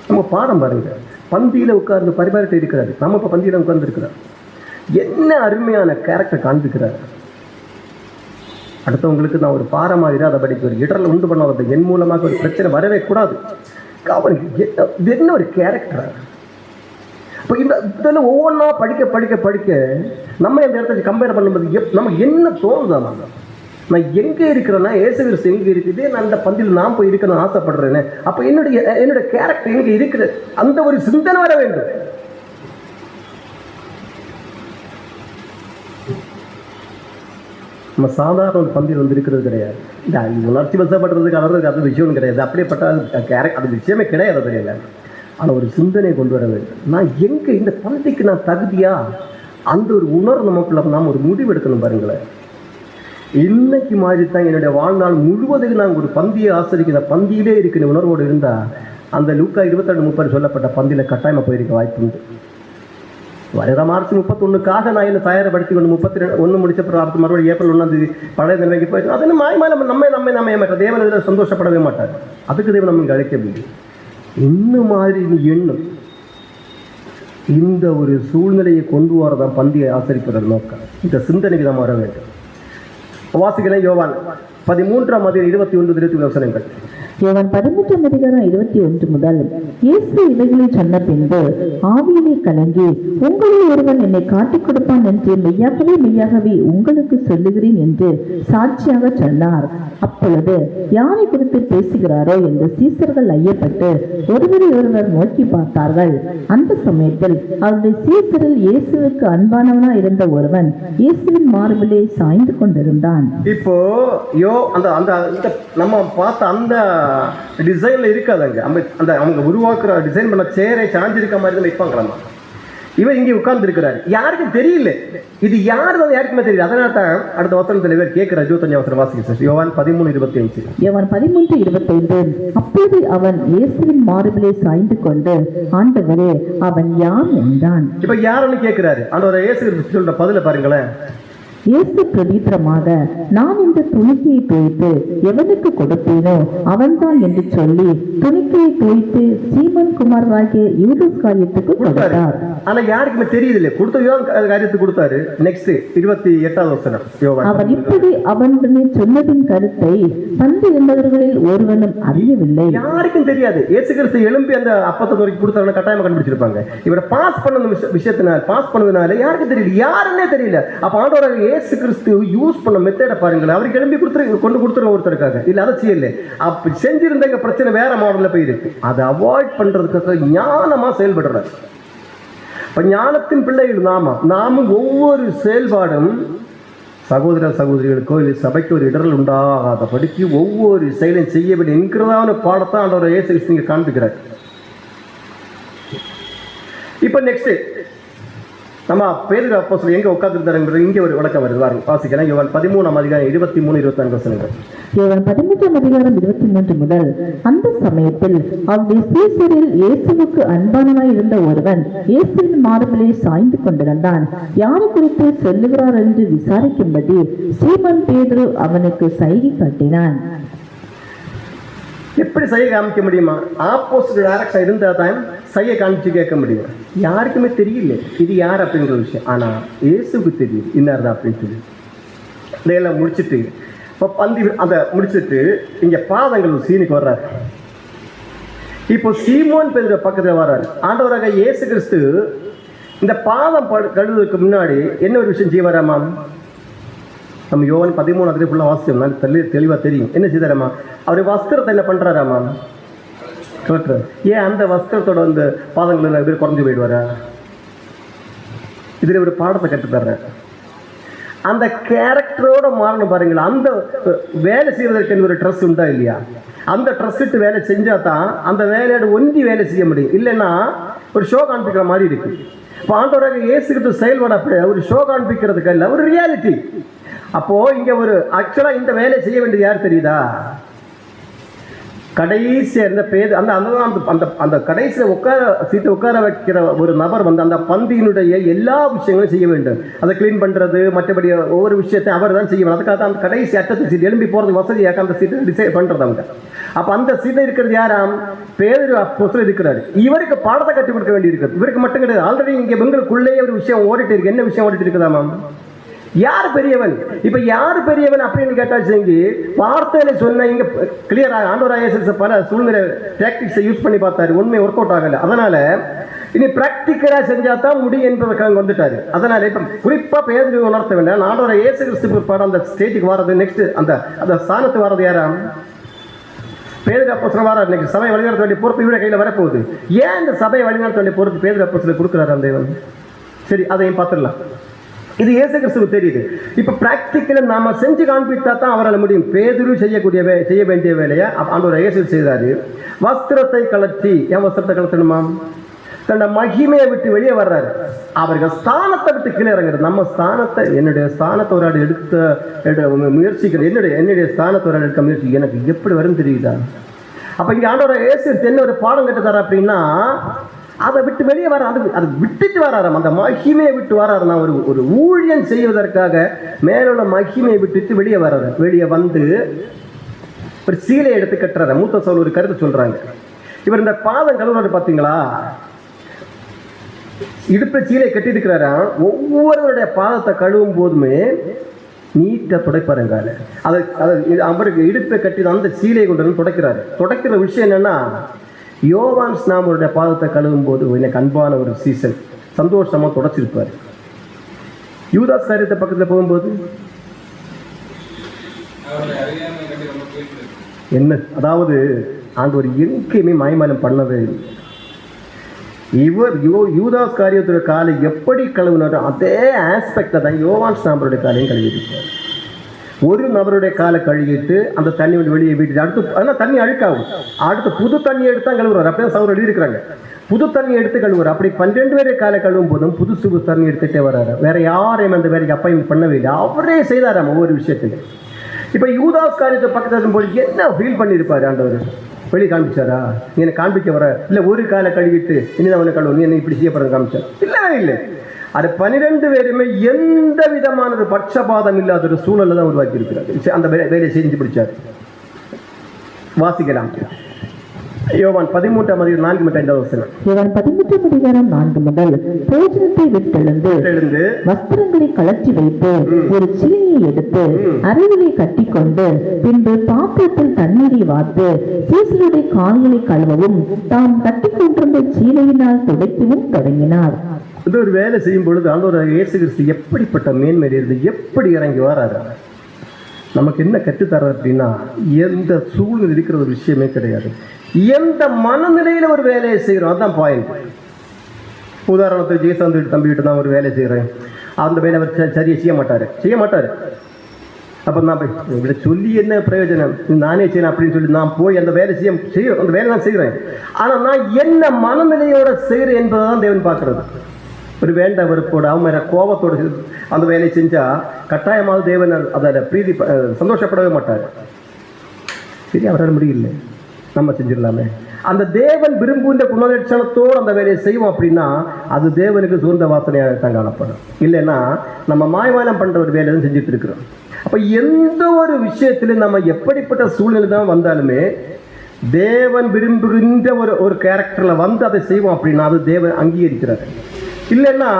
நம்ம பாடம் பாருங்க, பந்தியில் உட்கார்ந்து பரிமாறிட்டு இருக்கிறாரு. நம்ம இப்போ பந்தியில் உட்கார்ந்து இருக்கிறார். என்ன அருமையான கேரக்டர் காண்பிக்கிறார். அடுத்தவங்களுக்கு நான் ஒரு பாரமாக இராதபடிக்கு, ஒரு இடரில் உண்டு பண்ணாத என் மூலமாக ஒரு பிரச்சனை வரவே கூடாது. அவனுக்கு என்ன ஒரு கேரக்டர். இப்போ இந்த இதெல்லாம் ஒவ்வொன்றா படிக்க படிக்க படிக்க நம்ம இந்த இடத்துல கம்பேர் பண்ணும்போது நமக்கு என்ன தோணுதா, நான் எங்கே இருக்கிறேன்னா இயேசு கிறிஸ்து எங்கே இருக்குது, நான் அந்த பந்தியில் நான் போய் இருக்கணும்னு ஆசைப்படுறேன்னு. அப்போ என்னுடைய கேரக்டர் எங்கே இருக்குது, அந்த ஒரு சிந்தனை வர வேண்டும். நம்ம சாதாரண ஒரு பந்தியில் வந்து இருக்கிறது கிடையாது. இந்த உணர்ச்சி வசப்படுறதுக்கு அளவுக்கு அது விஷயம் கிடையாது. அப்படியேப்பட்ட அது விஷயமே கிடையாது தெரியல. ஆனால் ஒரு சிந்தனை கொண்டு வர வேண்டும். நான் எங்கே இந்த பந்திக்கு நான் தகுதியா, அந்த ஒரு உணர்வு நமக்குள்ள நாம் ஒரு முடிவு எடுக்கணும். பாருங்களேன், இன்னைக்கு மாதிரி தான் என்னுடைய வாழ்நாள் முழுவதுக்கு நான் ஒரு பந்தியை ஆசிரிக்கிற பந்தியிலே இருக்கிற உணர்வோடு இருந்தால் அந்த லூக்கா 22:30 சொல்லப்பட்ட பந்தியில் கட்டாயமாக போயிருக்க வாய்ப்பு உண்டு. வருகிற மார்ச் 31க்காக நான் என்ன தயாரப்படுத்தி கொண்டு 31 முடிச்ச பிறகு மறுபடியும் ஏப்ரல் 1 பழைய நிலைக்கு போயிட்டு அது மாயமால நம்ம ஏமாற்ற தேவன் இதில் சந்தோஷப்படவே மாட்டார். அதுக்கு தேவன் நமக்கு அழைக்கவில்லை. இன்னும் மாதிரி நீ எண்ணும் இந்த ஒரு சூழ்நிலையை கொண்டு வரதான் பந்தியை ஆசரிப்பதன் நோக்கம். இந்த சிந்தனைக்கு தான் வர வேண்டும். வாசிக்கிறேன் யோவான் 13:21 வசனங்கள். யோவான் 13:21 முதல். இயேசு இவைகளை சொன்ன பின்பு ஆவியிலே கலங்கி, உங்களில் ஒருவன் என்னை காட்டிக் கொடுப்பான் என்று மெய்யாகவே உங்களுக்கு சொல்லுகிறேன் என்று சாட்சியாக சொன்னார். அப்பொழுது யாரை குறித்து பேசுகிறாரோ என்று சீசர்கள் ஐயப்பட்டு ஒருவரை ஒருவர் நோக்கி பார்த்தார்கள். அந்த சமயத்தில் அவருடைய சீசரில் இயேசுவுக்கு அன்பானவனா இருந்த ஒருவன் இயேசுவின் மார்பிலே சாய்ந்து கொண்டிருந்தான். இப்போ நம்ம பார்த்த அந்த டிசைன்ல இருக்காதுங்க. அந்த அவங்க உருவாக்குற டிசைன் பண்ண சேரை சாஞ்சிருக்க மாதிரி தான் வைப்பாங்களாமா. இவன் இங்கே உட்கார்ந்து இருக்கிறாரு, யாருக்கும் தெரியல இது யாரு தான், யாருக்குமே தெரியல. அதனால தான் அடுத்த வசனத்தில் இவர் கேட்கிற 25 வாசிக்க யோவான் 13:25. யோவான் 13:25. அப்போது அவன் இயேசுவின் மார்பிலே சாய்ந்து கொண்டு, ஆண்டவரே அவன் யார் என்றான். இப்ப யாருன்னு கேட்கிறாரு. ஆண்டவரே இயேசு சொல்ற பதில பாருங்களேன். இயேசு பிரதித்திரமாக, நான் இந்த துணிக்கையை தோய்த்து எவனுக்கு கொடுப்பேனோ அவன்தான் என்று சொல்லி துணிக்கையை தோய்த்து சீமன் குமாரராகிய யூதாஸ் காரியத்துக்கு கொடுத்தார். ஆனா யாருக்குமே தெரியல கொடுத்த காரியத்துக்கு கொடுத்தாரு. நெக்ஸ்ட் 28வது வசனம். அவர் இப்படி அவனுடனே சொன்னதின் கருத்தை பந்து இருந்தவர்களில் ஒருவனும் அறியவில்லை. யாருக்கும் தெரியாது. இயேசு கிறிஸ்து எழும்பி அந்த அப்பத்தை நோக்கி கொடுத்தாரு, கட்டாயமா கண்டுபிடிச்சிருப்பாங்க. இவரை பாஸ் பண்ண விஷயத்தினால பாஸ் பண்ணதுனால யாருக்கும் தெரியல, யாருன்னே தெரியல. அப்ப ஆண்டவராக இயேசு கிறிஸ்து யூஸ் பண்ண மெத்தட பாருங்களேன். அவருக்கு எழும்பி கொண்டு கொடுத்துருவோம் ஒருத்தருக்காக, இல்ல அதை செய்யல. அப்ப செஞ்சிருந்த பிரச்சனை வேற மாடல்ல போயிருக்கு. அதை அவாய்ட் பண்றதுக்காக ஞானமா செயல்படுறாரு. இப்ப ஞானத்தின் பிள்ளைகள் நாமும் ஒவ்வொரு செயல்பாடும் சகோதர சகோதரிகளுக்கோ இல்லை சபைக்கு ஒரு இடர்கள் உண்டாகாதபடிக்கு ஒவ்வொரு செயலையும் செய்யவில்லை என்கிறதான பாடத்தான் ஆண்டவர் இயேசு கிறிஸ்து காண்பிக்கிறார். இப்ப நெக்ஸ்ட் நம்ம பேதுரு அப்போஸ்தலர் எங்க உட்கார்ந்திருந்தாரு இங்கே ஒரு விளக்கம் வருது பாருங்க, வாசிக்கலாம். யோவான் 13:23-24 யோவான் 13:23 முதல். அந்த சமயத்தில் அவருடைய சீசரில் இயேசுவுக்கு அன்பானவனாய் இருந்த ஒருவன் இயேசுவின் மார்பிலே சாய்ந்து கொண்டிருந்தான். யாரை குறித்து சொல்லுகிறார் என்று விசாரிக்கும்படி சீமோன் பேதுரு அவனுக்கு சைகை காட்டினான். எப்படி சைகை காமிக்க முடியுமா? ஆப்போசிட் டைரக்ஷன் இருந்தால் தான் சைகை காமிச்சு கேட்க முடியும். யாருக்குமே தெரியல இது யார் அப்படிங்கிற விஷயம். ஆனால் இயேசுக்கு தெரியும் இன்னார் தான் அப்படின்னு சொல்லி. இதையெல்லாம் முடிச்சுட்டு இப்போ அதை முடிச்சுட்டு இங்கே பாதங்கள் சீனுக்கு வர்றாரு. இப்போ சீமோன் பேதுரு பக்கத்தில் வர்றாரு. ஆண்டவராக இயேசு கிறிஸ்து இந்த பாதம் கழுவுறதுக்கு முன்னாடி என்ன ஒரு விஷயம் செய்வாராமா? நம்ம யோவான் 13 ஃபுல்லாக வாசிச்சோம்னா தெளிவாக தெரியும் என்ன செய்தாராமா. அவர் வஸ்திரத்தை என்ன பண்ணுறாராமா? கலட்டுறாரு. ஏன் அந்த வஸ்திரத்தோட வந்து பாதங்கள் இவர் குறைஞ்சு போயிடுவாரா? இதில் ஒரு பாடத்தை கற்றுத்தர்றாரு. அந்த கேரக்டரோட மாறணும் பாருங்களா. அந்த வேலை செய்வதற்கு ஒரு ட்ரெஸ் உண்டா இல்லையா? அந்த ட்ரெஸ் இட்டு வேலை செஞ்சால் தான் அந்த வேலையோட ஒன்றி வேலை செய்ய முடியும். இல்லைன்னா ஒரு ஷோ காண்பிக்கிற மாதிரி இருக்கு. இப்போ ஆண்டவராக இயேசுகிட்ட செயல்பட ஒரு ஷோ காண்பிக்கிறதுக்கு இல்லை, ஒரு ரியாலிட்டி. அப்போ இங்க ஒரு ஆக்சுவலா இந்த வேலையை செய்ய வேண்டியது யார் தெரியுதா? கடைசி அந்த அந்த கடைசியில் உட்கார வைக்கிற ஒரு நபர் வந்து அந்த பந்தியினுடைய எல்லா விஷயங்களும் செய்ய வேண்டும். அதை கிளீன் பண்றது மற்றபடி ஒவ்வொரு விஷயத்தையும் அவர் தான் செய்யணும். அதுக்காக தான் அந்த கடைசி அட்டத்து சீட் எழும்பி போறது வசதியாக அந்த சீட்டை டிசைட் பண்றது அவங்க. அப்ப அந்த சீட்டில் இருக்கிறது யாராம்? பேதுரு அப்போஸ்தலர் இருக்கிறாரு. இவருக்கு பாடத்தை கற்றுக் கொடுக்க வேண்டி இருக்குது. இவருக்கு மட்டும் கிடையாது, ஆல்ரெடி இங்க பெங்களுக்குள்ளேயே ஒரு விஷயம் ஓடிட்டு இருக்கு. என்ன விஷயம் ஓடிட்டு இருக்குதாமா? யார் பெரியவன்? இப்ப யார் பெரியவன் அப்படின்னு கேட்டாச்சு. வார்த்தையில சொன்ன இங்க கிளியரா ஆண்டவராக பல சூழ்நிலை டாக்டிக்ஸை யூஸ் பண்ணி பார்த்தாரு. உண்மை ஒர்க் அவுட் ஆகல. அதனால இனி பிராக்டிக்கலா செஞ்சா தான் முடியும் என்பதற்காக வந்துட்டாரு. அதனால இப்ப குறிப்பா பேதுரு உணர்த்த வேண்டாம். ஆண்டவராக இயேசு கிறிஸ்து பிற்பாடு அந்த ஸ்டேட்டுக்கு வர்றது நெக்ஸ்ட் அந்த ஸ்தானத்துக்கு வர்றது யாரா? பேதுரு அப்போஸ்தலர் வரார். இன்னைக்கு சபை வழிநடத்த வேண்டிய பொறுப்பு இவருடைய கையில வரப்போகுது. ஏன் இந்த சபை வழிநடத்த வேண்டிய பொறுப்பு பேதுரு அப்போஸ்தலர் கொடுக்குறாரு அந்த தேவன்? சரி, அதையும் பார்த்துடலாம். இது இயேசு கிறிஸ்துவுக்கு தெரியுது. இப்ப பிராக்டிக்கலா நாம செஞ்சு காண்பித்தா தான் அவரால் முடியும். பேதுரு செய்ய வேண்டிய வேலையை ஆண்டவர் இயேசு செய்தாரு. வஸ்திரத்தை கலற்றி, ஏன் வஸ்திரத்தை கலத்தணுமா? தன்னை மகிமையை விட்டு வெளியே வர்றாரு. அவர்கள் ஸ்தானத்தை விட்டு கீழே இறங்குறது. நம்ம ஸ்தானத்தை, என்னுடைய ஸ்தானத்தை ஒரு ஆள் எடுக்க முயற்சிக்கிறது, என்னுடைய ஸ்தானத்தை ஒரு ஆள் எடுக்க முயற்சி எனக்கு எப்படி வரும் தெரியுதா? அப்ப இங்க ஆண்டவர் இயேசு என்ன ஒரு பாடம் கட்டு தர அப்படின்னா, அதை விட்டு வெளியே வர, அதை விட்டுட்டு வராராம். அந்த மகிமையை விட்டு வராரு. நான் ஒரு ஊழியம் செய்வதற்காக மேலுள்ள மகிமையை விட்டுட்டு வெளியே வர்றாரு. வெளியே வந்து ஒரு சீலையை எடுத்து கட்டுறாரு. மூத்த சவுல் ஒரு கருத்து சொல்றாங்க. இவர் இந்த பாதம் கழுவுறாரு பார்த்தீங்களா, இடுப்பு சீலை கட்டி இருக்கிறாரா. ஒவ்வொருவருடைய பாதத்தை கழுவும் போதுமே நீட்டா துடைப்பாருங்க. அதை அவருக்கு இடுப்பை கட்டி அந்த சீலையை கொண்டு வந்து துடைக்கிறாரு. துடைக்கிற விஷயம் என்னன்னா, யோவான் ஸ்நாபருடைய பாதத்தை கழுவும் போது எனக்கு அன்பான ஒரு சீசன் சந்தோஷமா தொடச்சிருப்பாரு. யூதாஸ் காரியத்தை பக்கத்தில் போகும்போது என்ன, அதாவது ஆண்டவர் எங்கேயுமே மாய்மாலம் பண்ணவே இல்லை. இவர் யூதாஸ் காரியத்துடைய காலை எப்படி கழுவினாரோ அதே ஆஸ்பெக்டை தான் யோவான் ஸ்நாபருடைய காலையும் கழுவிருப்பார். ஒரு நபருடைய காலை கழுவிட்டு அந்த தண்ணி வெளியே வீட்டு அடுத்து, அதெல்லாம் தண்ணி அழுக்காகும். அடுத்து புது தண்ணி எடுத்து தான் கழுவுறாரு. அப்படியே சவுர் எழுதியிருக்கிறாங்க, புது தண்ணி எடுத்து கழுவுறாரு. அப்படி 12 பேரை காலை கழுவும் போதும் புது தண்ணி எடுத்துகிட்டே வர்றாரு. வேற யாரையும் அந்த வேலைக்கு அப்பாயின்மெண்ட் பண்ணவே இல்லை, அவரே செய்தாராம் ஒவ்வொரு விஷயத்தையும். இப்போ யூதாஸ் காரியத்தை பக்கத்தில் போய் என்ன ஃபீல் பண்ணியிருப்பாரு ஆண்டவர்? வெளியே காண்பிச்சாரா? நீ என்னை காண்பிக்க வர இல்லை, ஒரு காலை கழுவிட்டு இனி அவனை கழுவு, நீ என்ன இப்படி செய்யப்படுற காமிச்சார்? இல்லவே இல்லை. அது 12 பேருமே எந்த விதமான ஒரு பட்சபாதம் இல்லாத ஒரு சூழலை தான் உருவாக்கி இருக்கிறார். அந்த வேலையை செஞ்சு பிடிச்சார். வாசிக்கலாம். யோவான் 13:4-5. யோவான் 13:4 முதல். போஜனத்தை விட்டெழுந்து வஸ்திரங்களை கலற்றி வைத்து ஒரு சீலையை எடுத்து அறைகளை கட்டிக்கொண்டு பின்பு பாத்திரத்தில் தண்ணீரை வார்த்து சீசருடைய கால்களை கழுவவும் தாம் கட்டி கொண்டிருந்த சீலையினால் துடைக்கவும் தொடங்கினார். இது ஒரு வேலை செய்யும் பொழுது ஆண்டவர் இயேசு கிறிஸ்து எப்படிப்பட்ட மேன்மை இருந்து எப்படி இறங்கி வராரு. நமக்கு என்ன கற்றுத்தர அப்படின்னா, எந்த சூழ்நிலை இருக்கிற ஒரு விஷயமே கிடையாது, எந்த மனநிலையில ஒரு வேலையை செய்கிறோம் அதுதான் பாயிண்ட். உதாரணத்துக்கு ஜெயசாந்தி தம்பிக்கிட்ட தான் ஒரு வேலை செய்கிறேன், அந்த வேலை அவர் சரியாக செய்ய மாட்டார். அப்போ நான் போய் இப்படி சொல்லி என்ன பிரயோஜனம், நானே செய்யணும் அப்படின்னு சொல்லி நான் போய் அந்த வேலை அந்த வேலை நான் செய்கிறேன். ஆனால் நான் என்ன மனநிலையோட செய்கிறேன் என்பதை தான் தேவன் பார்க்கறது. ஒரு வேண்ட வெறுப்போடு அவன் மேலே கோபத்தோடு அந்த வேலையை செஞ்சால் கட்டாயமாக தேவன் அதில் பிரீதி சந்தோஷப்படவே மாட்டார். சரி, அவரால் முடியல, நம்ம செஞ்சிடலாமே. அந்த தேவன் விரும்புகின்ற குணலட்சணத்தோடு அந்த வேலையை செய்வோம் அப்படின்னா அது தேவனுக்கு சுகந்த வாசனையாக தான் காணப்படும். இல்லைன்னா நம்ம மாய்மானம் பண்ணுற ஒரு வேலையை தான் செஞ்சுட்டு இருக்கிறோம். அப்போ எந்த ஒரு விஷயத்திலும் நம்ம எப்படிப்பட்ட சூழ்நிலை தான் வந்தாலுமே தேவன் விரும்புகின்ற ஒரு கேரக்டரில் வந்து அதை செய்வோம் அப்படின்னா அது தேவன் அங்கீகரிக்கிறார். இல்லைன்னா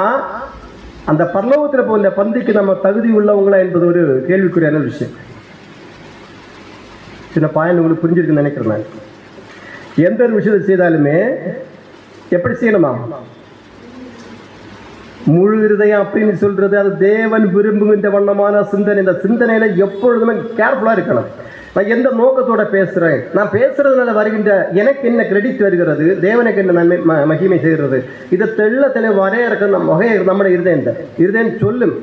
அந்த பரலோகத்தில் போல பந்திக்கு நம்ம தகுதி உள்ளவங்களா என்பது ஒரு கேள்விக்குறியான விஷயம். சின்ன பாயன் உங்களுக்கு புரிஞ்சிருக்குன்னு நினைக்கிறேன். நான் எந்த ஒரு விஷயத்தை செய்தாலுமே எப்படி செய்யணுமா? முழு இருதயம் அப்படின்னு சொல்றது அது தேவன் விரும்புகின்ற வண்ணமான சிந்தனை. இந்த சிந்தனையில எப்பொழுதுமே கேர்ஃபுல்லா இருக்கணும். நான் எந்த நோக்கத்தோட பேசுறேன், நான் பேசுறதுனால வருகின்ற எனக்கு என்ன கிரெடிட் வருகிறது, தேவனுக்கு என்ன நன்மை மகிமை செய்கிறது, இதை தெள்ள வரையறுக்க நம்முடைய இருதயம் சொல்லும்.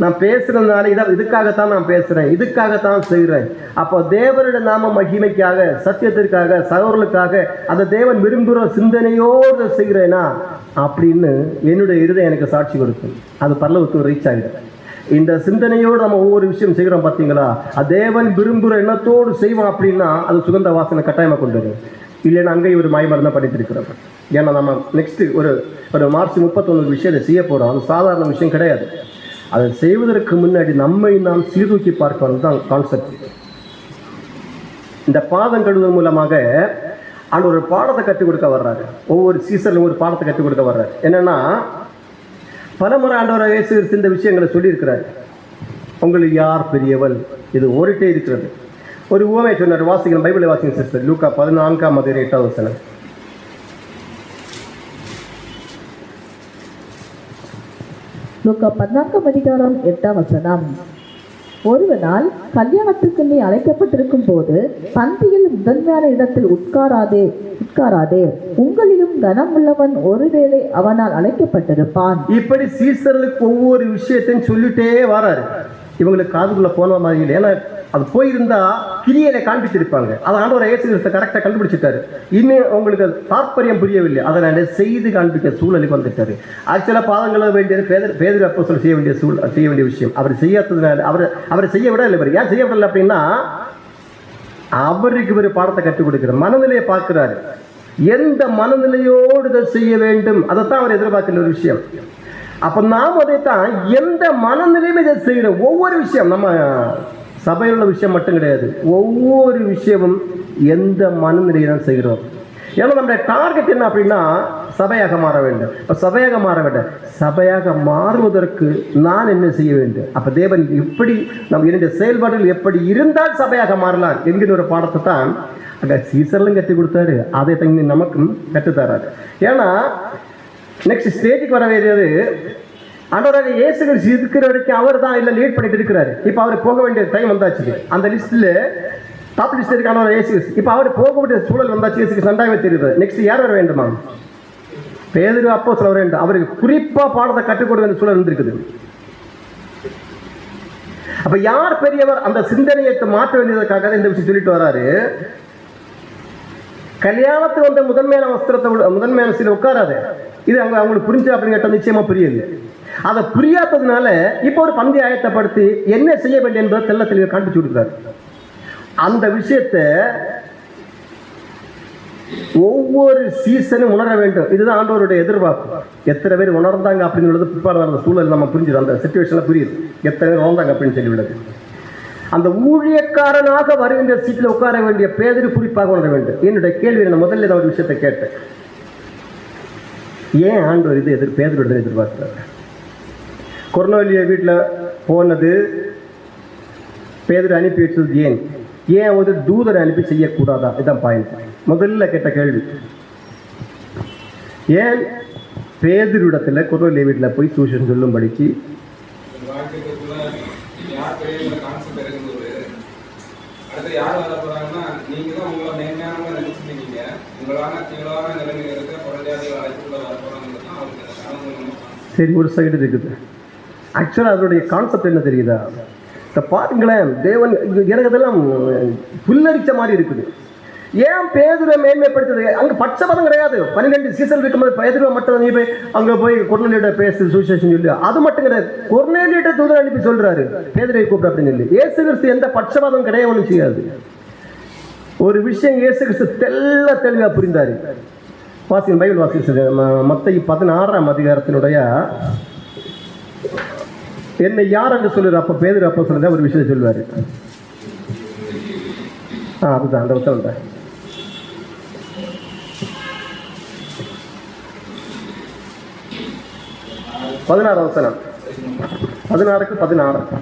நான் பேசுறதுனால இதுக்காகத்தான் நான் பேசுறேன், இதுக்காகத்தான் செய்கிறேன். அப்போ தேவனுடைய நாம மகிமைக்காக, சத்தியத்திற்காக, சகோதரர்களுக்காக அந்த தேவன் விரும்புகிற சிந்தனையோடு செய்கிறேனா அப்படின்னு என்னுடைய இருதயம் எனக்கு சாட்சி கொடுக்கும். அது பரலோகத்துக்கு ரீச் ஆகிடும். இந்த சிந்தனையோடு நம்ம ஒவ்வொரு விஷயம் செய்கிறோம் பார்த்தீங்களா, தேவன் விரும்புகிற எண்ணத்தோடு செய்வோம் அப்படின்னா அது சுகந்த வாசனை கட்டாயமாக கொண்டு வரும். இல்லைன்னா அங்கேயும் ஒரு மாய்மரம் படித்து இருக்கிறோம். ஏன்னா நம்ம நெக்ஸ்ட் ஒரு மார்ச் 31 விஷயத்தை செய்ய போகிறோம். அது சாதாரண விஷயம் கிடையாது. அதை செய்வதற்கு முன்னாடி நம்மை நாம் சீர்தூக்கி பார்க்கணும் தான் கான்செப்ட். இந்த பாதம் கழுவுவதன் மூலமாக ஆண்டு ஒரு பாடத்தை கற்றுக் கொடுக்க வர்றாரு. ஒவ்வொரு சீசன்லையும் ஒரு பாடத்தை கற்றுக் கொடுக்க வர்றாரு. என்னன்னா பலமுறை ஆண்டவர் இயேசு இந்த விஷயங்களை சொல்லியிருக்கிறார். உங்களுக்கு யார் பெரியவள், இது ஓடிட்டே இருக்கிறது. ஒரு உவமை சொன்னார். வாசிக்கணும், பைபிளை வாசிங்க சிஸ்டர். லூக்கா 14:8. லூக்கா 14:8. ஒருவனால் கல்யாணத்துக்கு நீ அழைக்கப்பட்டிருக்கும் போது பந்தியில் முதன்மையான இடத்தில் உட்காராதே, உங்களிலும் கனம் உள்ளவன் ஒருவேளை அவனால் அழைக்கப்பட்டிருப்பான். இப்படி சீசர்களுக்கு ஒவ்வொரு விஷயத்தையும் சொல்லிட்டே வராரு. இவங்களுக்கு காதுக்குள்ள போன மாதிரி இல்லை. ஏன்னா அது போயிருந்தா கிரியையில காண்பிச்சிருப்பாங்க. அதனால ஒரு இயேசு கிறிஸ்து கரெக்டாக கண்டுபிடிச்சிட்டாரு. இன்னும் உங்களுக்கு தாற்பயம் புரியவில்லை, அதனால செய்து காண்பிக்க சூழலுக்கு வந்துட்டாரு. ஆக்சுவலாக பாதங்கள வேண்டியது பேதுரு அப்போஸ்தலர் செய்ய வேண்டிய விஷயம். அவர் செய்யாததுனால அவரை செய்ய விட இல்லை. ஏன் செய்ய விடலை அப்படின்னா அவருக்கு ஒரு பாடத்தை கற்றுக் கொடுக்கிறார். மனநிலையை பார்க்கிறாரு. எந்த மனநிலையோடு இதை செய்ய வேண்டும் அதைத்தான் அவர் எதிர்பார்க்கிற ஒரு விஷயம். அப்ப நாம் அதைத்தான் எந்த மனநிலையுமே இதை செய்யறோம். ஒவ்வொரு விஷயம் நம்ம சபையில் உள்ள விஷயம் மட்டும் கிடையாது, ஒவ்வொரு விஷயமும் எந்த மனநிலையை தான் செய்கிறோம். ஏன்னா நம்முடைய டார்கெட் என்ன அப்படின்னா சபையாக மாற வேண்டும். இப்போ சபையாக மாறுவதற்கு நான் என்ன செய்ய வேண்டும்? அப்போ தேவன் எப்படி என்னுடைய செயல்பாடுகள் எப்படி இருந்தால் சபையாக மாறலாம் என்கிற ஒரு பாடத்தை தான் அங்கே சீசர்லும் கற்றுக் கொடுத்தாரு. அதை தங்கி நமக்கும் கற்றுத்தராரு. ஏன்னா நெக்ஸ்ட் ஸ்டேஜுக்கு வர வேண்டியது ஆண்டவராக இயேசு கிறிஸ்து இருக்கிற வரைக்கும் அவர் தான் இல்லை லீட் பண்ணிட்டு இருக்கிறாரு. இப்போ அவர் போக வேண்டிய டைம் வந்தாச்சு. அந்த லிஸ்ட்டில் டாப் லிஸ்ட் இருக்கான இயேசு கிறிஸ்து. இப்போ அவர் போக வேண்டிய சூழல் வந்தாச்சு. இயேசு கிறிஸ்து நன்றாகவே தெரியுது. நெக்ஸ்ட் யார் வர வேண்டுமா? பேதுரு அப்போஸ்தலர் வர வேண்டும். அவருக்கு குறிப்பாக பாடத்தை கற்றுக் கொடுக்க வேண்டிய சூழல் இருந்திருக்குது. அப்போ யார் பெரியவர் அந்த சிந்தனையை மாற்ற வேண்டியதற்காக இந்த விஷயம் சொல்லிட்டு வராரு. கல்யாணத்துக்கு வந்த முதன்மையான சீல உட்காராது. இது அவங்களுக்கு புரிஞ்சு அப்படின்னு கேட்டால் நிச்சயமா புரியல. அதை புரியாததுனால இப்போ ஒரு பந்தி ஆயத்தப்படுத்தி என்ன செய்ய வேண்டும் என்பதை தெல்ல தெளிவாக காண்பிச்சு கொடுக்குறாரு. அந்த விஷயத்தை ஒவ்வொரு சீசனும் உணர வேண்டும். இதுதான் ஆண்டவருடைய எதிர்பார்ப்பு. எத்தனை பேர் உணர்ந்தாங்க அப்படின்னு பிற்பாடு அந்த சூழல் நம்ம புரிஞ்சுது. அந்த சிச்சுவேஷன்ல புரியுது எத்தனை பேர் உணர்ந்தாங்க அப்படின்னு சொல்லி விடுது. அந்த ஊழியக்காரனாக வருகின்ற சீட்டில் உட்கார வேண்டிய பேதுரு குறிப்பாக உணர வேண்டும். என்னுடைய கேள்வி நான் முதல்ல ஒரு விஷயத்தை கேட்டேன். ஏன் ஆண்டவர் இது பேதுருடைய எதிர்பார்க்கிறார்? கொர்நேலிய வீட்டில் போனது பேதுரு அனுப்பி வச்சது ஏன் ஒரு தூதரை அனுப்பி செய்யக்கூடாதா? இதுதான் பாயிண்ட். முதல்ல கேட்ட கேள்வி. ஏன் பேதுருடத்தில் கொர்நேலிய வீட்டில் போய் சூஷன் சொல்லும்படிக்கு சரி ஒரு சைடு இருக்குது. ஆக்சுவலாக அதனுடைய கான்செப்ட் என்ன தெரியுதா? இப்போ பாருங்களேன், தேவன் எனக்கு அதெல்லாம் புல்லரிச்ச மாதிரி இருக்குது. ஏன் பேதுருவை மேன்மைப்படுத்துது? அங்க பட்சபாதம் கிடையாது. 12 சீசன் இருக்கும்போது பேதுருவை மட்டும் நீ போய் அங்க போய் கொர்நேலியோட பேசு சுவிசேஷம் சொல்லி அது மட்டும் கிடையாது. கொர்நேலியோட தூதர் அனுப்பி சொல்றாரு பேதுருவை கூப்பிடு அப்படின்னு சொல்லி. இயேசு கிறிஸ்து எந்த பட்சபாதம் கிடையாது, ஒன்றும் செய்யாது. ஒரு விஷயம் இயேசு கிறிஸ்து தெளிவா புரிந்தாரு. வாசிங்க, பைபிள் வாசிச்சு மத்தேயு 16ஆம் அதிகாரத்தினுடைய என்னை யார் என்று சொல்லுற அப்ப பேதுரு அப்ப சொல்லுற ஒரு விஷயம் சொல்லுவாரு. அதுதான் அந்த உத்தரவு தான். 16 வசனம், 16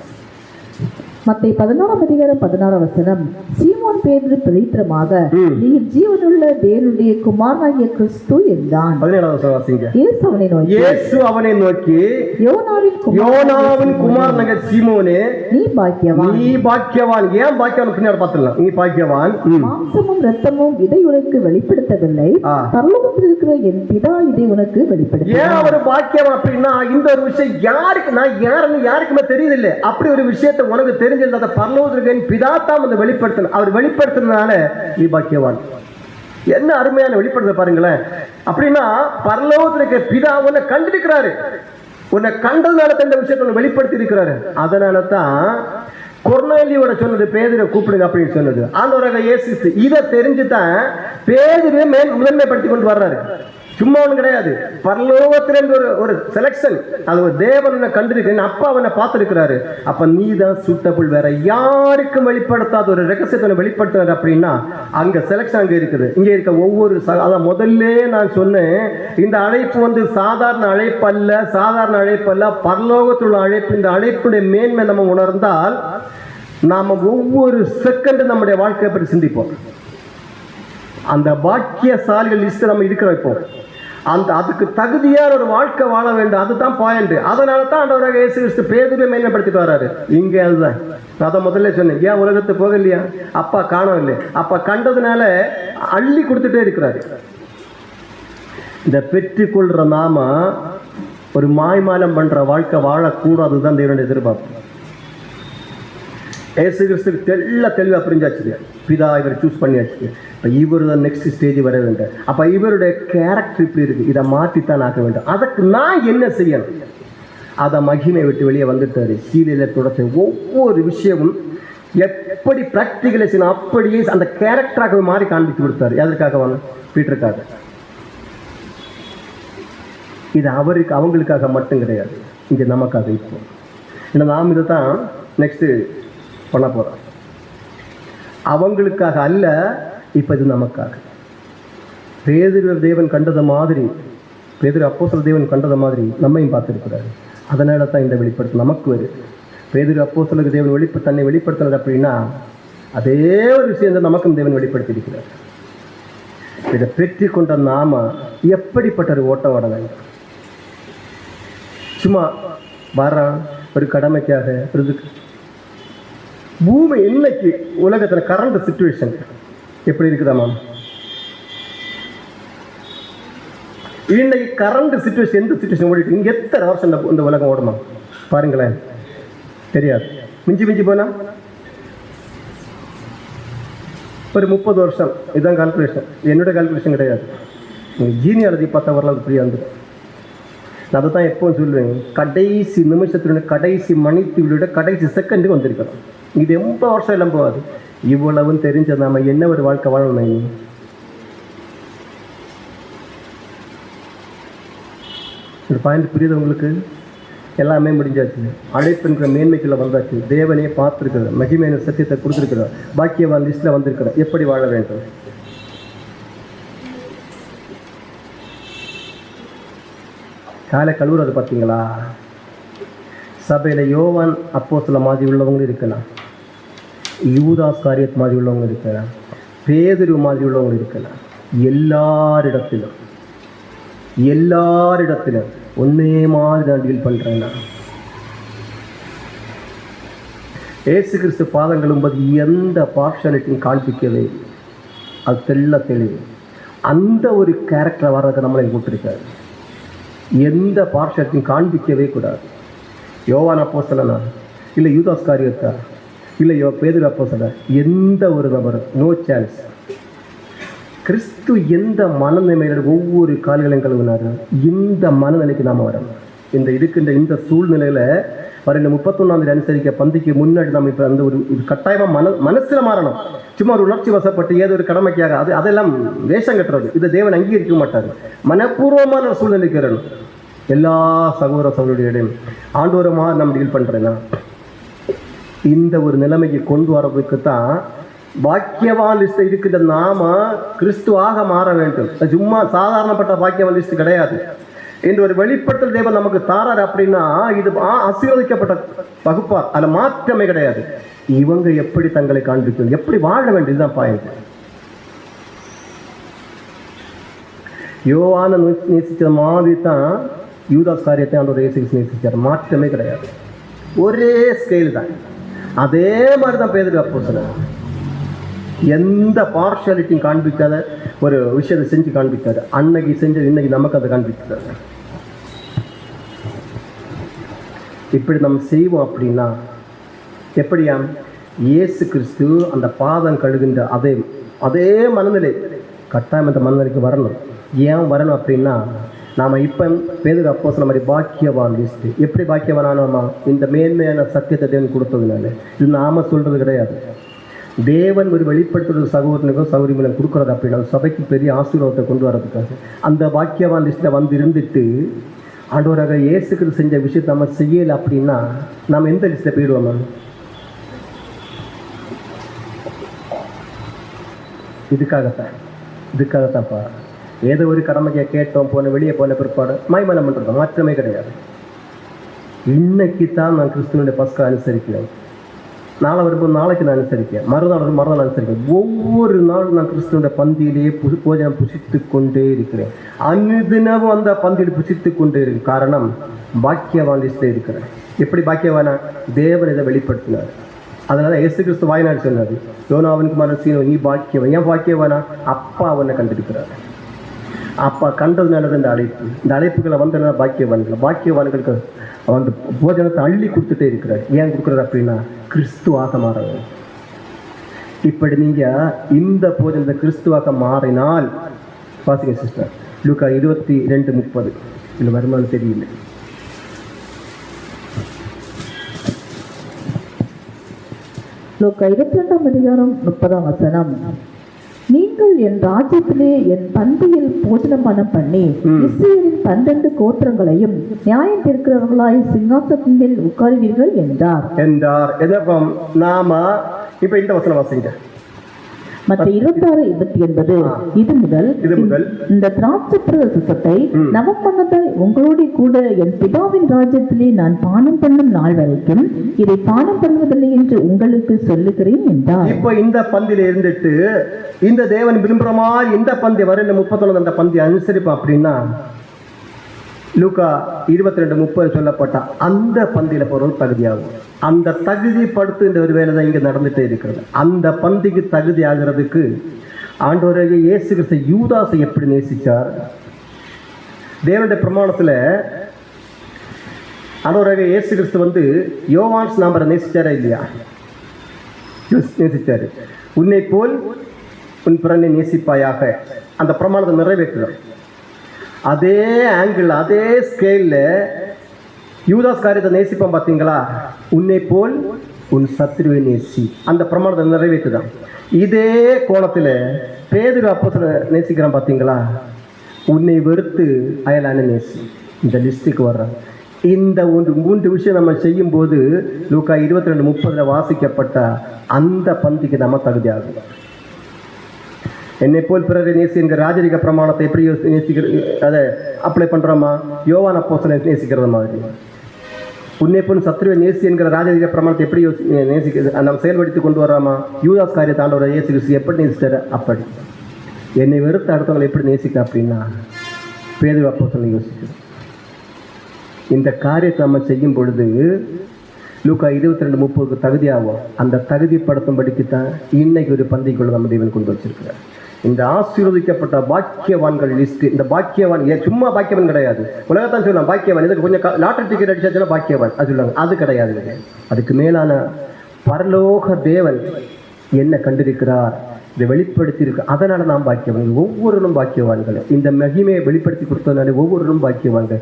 மத்தேயு 11ஆம் அதிகாரம் 16 வசனம். சீமோன் பேதுரு பிரதித்திரமாக, நீர் ஜீவனுள்ள தேவனுடைய குமாரனாகிய கிறிஸ்து என்றான். 17 வசனம் வாசிங்க. இயேசு அவனை நோக்கி யோனாவின் குமாரனாகிய சீமோனே, நீ பாக்கியவான். ஏன் பாக்கியவான் பின்னாடி பார்த்துடலாம். நீ பாக்கியவான். மாம்சமும் இரத்தமும் இதை உனக்கு வெளிப்படுத்தவில்லை, பரலோகத்தில் இருக்கிற என் பிதா இதை உனக்கு வெளிப்படுத்த. ஏன் அவர் பாக்கியவான் அப்படின்னா, இந்த ஒரு விஷயம் யாருக்கு நான் யாருன்னு யாருக்குமே தெரியுதில்லை. அப்படி ஒரு விஷயத்தை உனக்கு தெரிஞ்சிருந்த பரலோகத்தின் பிதா தான் வந்து வெளிப்படுத்தின. அவர் வெளிப்படுத்தினால நீ பாக்கியவான். என்ன அருமையான வெளிப்படுத்த பாருங்களேன். அப்படின்னா பரலோகத்திற்கு பிதா உன்னை கண்டிருக்கிறாரு. உன்னை கண்டதுனால இந்த விஷயத்தை வெளிப்படுத்தி இருக்கிறாரு. அதனால தான் கொர்நேலியோட சொன்னது பேதுரை கூப்பிடுங்க அப்படின்னு சொன்னது. ஆண்டவராக இயேசு இதை தெரிஞ்சுதான் பேதுரை முதன்மைப்படுத்தி கொண்டு வர்றாரு. சும்மா ஒன்றும் கிடையாது. பரலோகத்திலிருந்து ஒரு செலக்ஷன். அது ஒரு தேவனை கண்டிருக்கிறேன், அப்பா அவனை பார்த்துருக்கிறாரு. அப்ப நீ தான் சூட்டபிள். வேற யாருக்கும் வெளிப்படுத்தாத ஒரு ரகசியத்தை வெளிப்படுத்துறாரு அப்படின்னா அங்க செலக்ஷன் அங்க இருக்குது. இங்க இருக்க ஒவ்வொரு அதான் முதல்ல நான் சொன்னேன், இந்த அழைப்பு வந்து சாதாரண அழைப்பு அல்ல, பரலோகத்தில் உள்ள அழைப்பு. இந்த அழைப்புடைய மேன்மை நம்ம உணர்ந்தால் நாம ஒவ்வொரு செகண்ட் நம்முடைய வாழ்க்கையை பற்றி சிந்திப்போம். அந்த பாக்கியசாலிகள் லிஸ்ட் நம்ம இருக்கிற வைப்போம். அதுக்கு தகுதியான ஒரு வாழ்க்கை வாழ வேண்டும். அதுதான் பாயிண்ட். அதனால தான் ஆண்டவராக இயேசு கிறிஸ்து பேதுரை மேன்மைப்படுத்திட்டு வராரு. இங்க அதுதான் அதை முதல்ல சொன்னேன். ஏன் உலகத்தை போக இல்லையா? அப்பா காணோம் இல்லை. அப்பா கண்டதுனால அள்ளி கொடுத்துட்டே இருக்கிறாரு. இந்த பெற்றுக்கொள்ற நாம ஒரு மாய்மாலம் பண்ற வாழ்க்கை வாழக்கூடாதுதான் தேவனுடைய எதிர்பார்ப்பு. இயேசு கிறிஸ்துக்கு தெளிவாக புரிஞ்சாச்சு. பிதா இவர் சூஸ் பண்ணியாச்சு. இப்போ இவர் தான் நெக்ஸ்ட் ஸ்டேஜ் வர வேண்டும். அப்போ இவருடைய கேரக்டர் இப்படி இருக்கு, இதை மாற்றித்தான் ஆக்க வேண்டும். அதற்கு நான் என்ன செய்யணும்? அதை மகிமை விட்டு வெளியே வந்துட்டாரு. சீலையில தொடர்ச்சி ஒவ்வொரு விஷயமும் எப்படி பிராக்டிகலைசேஷன் அப்படியே அந்த கேரக்டராக மாறி காண்பித்து கொடுத்தாரு. எதற்காக? பீட்டருக்காக. இது அவங்களுக்காக மட்டும் கிடையாது, இங்கே நமக்காக. இப்போ ஏன்னா நாம் இதை தான் நெக்ஸ்ட் பண்ண போகிறோம். அவங்களுக்காக அல்ல, இப்போ இது நமக்காக. பேதுரு தேவன் கண்டது மாதிரி, பேதுரு அப்போஸ்தலர் தேவன் கண்டது மாதிரி நம்மையும் பார்த்துருக்கிறாரு. அதனால தான் இந்த வெளிப்படுத்து நமக்கு வருது. பேதுரு அப்போஸ்தலருக்கு தேவன் தன்னை வெளிப்படுத்தினது அப்படின்னா அதே ஒரு விஷயம் தான் நமக்கும் தேவன் வெளிப்படுத்தியிருக்கிறார். இதை பெற்று கொண்ட நாம எப்படிப்பட்ட ஒரு ஓட்டம் ஓட வேண்டும்? சும்மா வரான் ஒரு கடமைக்காக இதுக்கு. பூமி இன்னைக்கு உலகத்தில் கரண்ட் சிச்சுவேஷன் எப்படி இருக்குதாமா? இன்னைக்கு கரண்ட் சிச்சுவேஷன் எந்த சிச்சுவேஷன் ஓடிட்டு இங்கே எத்தனை வருஷம் இந்த உலகம் ஓடுமா பாருங்களேன். தெரியாது. மிஞ்சி போனா ஒரு 30 வருஷம். இதுதான் கால்குலேஷன். என்னோட கால்குலேஷன் கிடையாது. ஜீனியாலஜி பார்த்தா வரலாறு புரிய வந்துடும். நான் அதை தான் எப்பவும் சொல்லுவேன். கடைசி நிமிஷத்தினுடைய கடைசி மணித்துவிட கடைசி செகண்டுக்கு வந்திருக்கிறோம். இது 80 வருஷம் எல்லாம் போகாது. இவ்வளவும் தெரிஞ்ச நாம என்ன ஒரு வாழ்க்கை வாழணும்? ஒரு பாயிண்ட் புரியுது உங்களுக்கு? எல்லாமே முடிஞ்சாச்சு. அழைப்புன்ற மேன்மைக்குள்ள வந்தாச்சு. தேவனே பார்த்துருக்கிறார், மகிமையான சத்தியத்தை கொடுத்துருக்கிறார், பாக்கியவான் லிஸ்ட்ல வந்திருக்கிறார். எப்படி வாழ வேண்டும்? காலை கழுவுறது பார்த்தீங்களா? சபையில் யோவான் அப்போஸ்தலர் மாதிரி உள்ளவங்களும் இருக்கலாம், யூதாஸ் காரியத் மாதிரி உள்ளவங்க இருக்கலாம், பேதுரு மாதிரி உள்ளவங்க இருக்கலாம். எல்லாரிடத்திலும் ஒன்னே மாதிரி நான் டீல் பண்ணுறேன். ஏசு கிறிஸ்து பாதங்களும்போது எந்த பார்ஷாலிட்டியும் காண்பிக்கவே, அது தெளிவு. அந்த ஒரு கேரக்டரை வர்றதுக்கு நம்மளை கூப்பிட்டுருக்காரு. எந்த பார்ஷாலிட்டியும் காண்பிக்கவே கூடாது. யோவான் அப்போஸ்தலனா இல்லை யூதாஸ் காரியத்தா இல்லை பேதுரு அப்போஸ்தலர், எந்த ஒரு நபரும் நோ சான்ஸ். கிறிஸ்து எந்த மனநிலைமையில ஒவ்வொரு கால்களையும் கழுவினாரு, இந்த மனநிலைக்கு நாம வரணும். இருக்கின்ற இந்த சூழ்நிலையில வர இந்த 31 அனுசரிக்க பந்திக்கு முன்னாடி நம்ம இப்ப அந்த ஒரு கட்டாயமா மனசுல மாறணும். சும்மா ஒரு உணர்ச்சி வசப்பட்டு ஏதோ ஒரு கடமைக்காக அதெல்லாம் வேஷம் கட்டுறது, இதை தேவன் அங்கீகரிக்க மாட்டாரு. மனப்பூர்வமான சூழ்நிலைக்கு வரணும். எல்லா சகோதர சகோதரிகளையும் ஆண்டோரமா நம்ம டீல் பண்றேன்னா இந்த ஒரு நிலைமைக்கு கொண்டு வரதுக்கு தான் பாக்கியவான் லிஸ்ட் இருக்கின்ற நாம கிறிஸ்துவாக மாற வேண்டும். சும்மா சாதாரணப்பட்ட பாக்கியவான் லிஸ்ட் கிடையாது. இந்த ஒரு வெளிப்படுத்தல் தேவன் நமக்கு தாரார் அப்படின்னா இது ஆசீர்வதிக்கப்பட்ட வகுப்பா, அதுல மாற்றமே கிடையாது. இவங்க எப்படி தங்களை காண்பிக்கணும், எப்படி வாழ வேண்டியதுதான் பாயிண்ட். யோவான நேசிச்ச மாதிரி தான் யூதாஸ் காரியத்தை ஆண்டவர் இயேசு நேசிச்சார். மாற்றமே கிடையாது, ஒரே ஸ்கேல் தான். அதே மாதிரி தான் பேதுரு அப்போஸ்தலன். எந்த பார்ஷாலிட்டியும் காண்பிக்காத ஒரு விஷயத்தை செஞ்சு காண்பிக்காரு. அன்னைக்கு செஞ்சது இன்னைக்கு நமக்கு அதை காண்பிக்கிறாரு. இப்படி நம்ம செய்வோம் அப்படின்னா எப்படியா இயேசு கிறிஸ்து அந்த பாதம் கழுகின்ற அதே மனநிலை கட்டாயம் அந்த மனநிலைக்கு வரணும். ஏன் வரணும் அப்படின்னா நாம் இப்போ பேதுரு அப்போஸ்தலன் மாதிரி பாக்கியவான் லிஸ்ட். எப்படி பாக்கியவானானோமா? இந்த மேன்மையான சத்தியத்தை தேவன் கொடுத்ததுனால. இது நாம சொல்றது கிடையாது. தேவன் ஒரு வெளிப்படுத்துகிற சகோதரனுக்கோ சகோதரிகளும் கொடுக்குறது அப்படின்னா சபைக்கு பெரிய ஆசீர்வாதத்தை கொண்டு வரதுக்காக அந்த பாக்கியவான் லிஸ்ட்டில் வந்து இருந்துட்டு ஆண்டவராக இயேசு கிறிஸ்து செஞ்ச விஷயத்தை நம்ம செய்யலை அப்படின்னா நம்ம எந்த லிஸ்ட்டில் போயிடுவோமா? இதுக்காகத்தான்ப்பா ஏதோ ஒரு கடமையை கேட்டோம் போன வெளியே போன பிற்பாடு மைமலம் பண்ணுறோம். மாற்றமே கிடையாது. இன்னைக்கு தான் நான் கிறிஸ்துவனுடைய பஸ்கா அனுசரிக்கிறேன். நாளை வரும்போது நாளைக்கு நான் அனுசரிக்கிறேன், மறுநாள் மறுநாள் அனுசரிக்கிறேன். ஒவ்வொரு நாளும் நான் கிறிஸ்துவனுடைய பந்தியிலேயே போஜனம் புசித்து கொண்டே இருக்கிறேன். அனுதினமும் அந்த பந்தியில் புசித்து கொண்டே இருக்கு. காரணம் பாக்கியவான் லிஸ்ட்ல இருக்கிறேன். எப்படி பாக்கியவானா? தேவன் இதை வெளிப்படுத்தினார். அதனால இயேசு கிறிஸ்து வாய்நாடு சொன்னார், யோனாவின் குமாரன் சீனோ நீ பாக்கியவன். ஏன் பாக்கியவானா? அப்பா அவனை கண்டிருக்கிறார். அப்பா கண்டதுனால இந்த அழைப்பு. இந்த அழைப்புகளை வந்ததுனால பாக்கியவான்களுக்கு வந்து போஜனத்தை அள்ளி கொடுத்துட்டே இருக்கிறார். ஏன் கொடுக்குறாரு அப்படின்னா கிறிஸ்துவாக மாற. இப்படி நீங்க இந்த போஜனத்தை கிறிஸ்துவாக மாறினால் பாசிங்க சிஸ்டர், லூக்கா 22:30 இல்லை வருமானம் தெரியல. லூக்கா 22:30 நீங்கள் என் ராஜ்யத்திலே என் பந்தியில் போஜனபானம் பண்ணி இஸ்ரவேலின் 12 கோத்திரங்களையும் நியாயம் தீர்க்கிறவர்களாய் சிங்காசனத்தில் உட்காருவீர்கள் என்றார். நாம இப்ப இந்த வசனம் வாசிங்க. மற்ற 26:29 இது முதல் இந்த திராட்சை பிரசத்தை நவப்பணத்தை உங்களோட கூட என் பிதாவின் ராஜ்யத்திலே நான் பானம் பண்ணும் நாள் வரைக்கும் இதை பானம் பண்ணுவதில்லை என்று உங்களுக்கு சொல்லுகிறேன் என்றார். இப்போ இந்த பந்தில இருந்துட்டு இந்த தேவன் விரும்புற மாதிரி இந்த பந்தி வர 31 அந்த பந்தி அனுசரிப்போம் அப்படின்னா லூக்கா 22:30 சொல்லப்பட்ட அந்த பந்தியில போறது தகுதியாகும். அந்த தகுதிப்படுத்துகின்ற ஒரு வேலை தான் இங்க நடந்துட்டே இருக்கிறது. அந்த பந்திக்கு தகுதி ஆகிறதுக்கு ஆண்டவராகிய இயேசு கிறிஸ்து யூதாசை எப்படி நேசிச்சார்? தேவனுடைய பிரமாணத்துல ஆண்டவராகிய இயேசு கிறிஸ்து வந்து யோவான் ஸ்நாபரை நேசிச்சாரா இல்லையா? நேசிச்சாரு. உன்னை போல் உன் பிறனை நேசிப்பாயாக அந்த பிரமாணத்தை நிறைவேற்றுறோம். அதே ஆங்கிள் அதே ஸ்கேல்ல யூதாஸ் காரியத்தை நேசிப்பான் பார்த்தீங்களா? உன்னை போல் உன் சத்துருவை நேசி அந்த பிரமாணத்தை நிறைவேற்றுதான். இதே கோணத்தில் பேதுரு அப்போஸ்தலனை நேசிக்கிறான் பார்த்தீங்களா? உன்னை வெறுத்து அயலான நேசி. இந்த லிஸ்டுக்கு வர்றான். இந்த 3 விஷயம் நம்ம செய்யும் போது லூக்கா 22:30 வாசிக்கப்பட்ட அந்த பந்திக்கு நம்ம தகுதியாகும். என்னை போல் பிறரை நேசி என்கிற ராஜரிக பிரமாணத்தை எப்படி நேசிக்கிற அதை அப்ளை பண்றோமா? யோவான் அப்போஸ்தலனை நேசிக்கிறது மாதிரி. உன்னை போல் சத்துருவை நேசி என்கிற ராஜரிக பிரமாணத்தை எப்படி நேசிக்கிறது நம்ம செயல்படுத்தி கொண்டு வர்றோமா? யூதாஸ் காரியத்தை ஆண்டவர் இயேசு கிறிஸ்து எப்படி நேசிச்சாரு? அப்படி என்னை வெறுத்த அடுத்தவங்களை எப்படி நேசிக்க அப்படின்னா பேதுரு அப்போஸ்தலனை யோசிக்கிறோம். இந்த காரியத்தை நம்ம செய்யும் பொழுது லூக்கா 22:30 தகுதியாகும். அந்த தகுதிப்படுத்தும்படிக்கு தான் இன்னைக்கு ஒரு பந்திக்குள்ள நம்ம தேவன் கொண்டு வச்சிருக்கிறார். இந்த ஆசீர்வதிக்கப்பட்ட பாக்கியவான்கள் லிஸ்ட். இந்த பாக்கியவான் சும்மா பாக்கியவான் கிடையாது. உலகத்தான் சொல்லலாம் பாக்கியவான், இதுக்கு கொஞ்சம் லாட்டரி டிக்கெட் அடிச்சாச்சுன்னா பாக்கியவான் அது சொல்லுவாங்க. அது கிடையாது. அதுக்கு மேலான பரலோக தேவன் என்ன கண்டிருக்கிறார், இதை வெளிப்படுத்தி இருக்கு. அதனால நாம் பாக்கியவான்கள், ஒவ்வொருவரும் பாக்கியவான்கள். இந்த மகிமையை வெளிப்படுத்தி கொடுத்ததுனால ஒவ்வொருவரும் பாக்கியவான்கள்.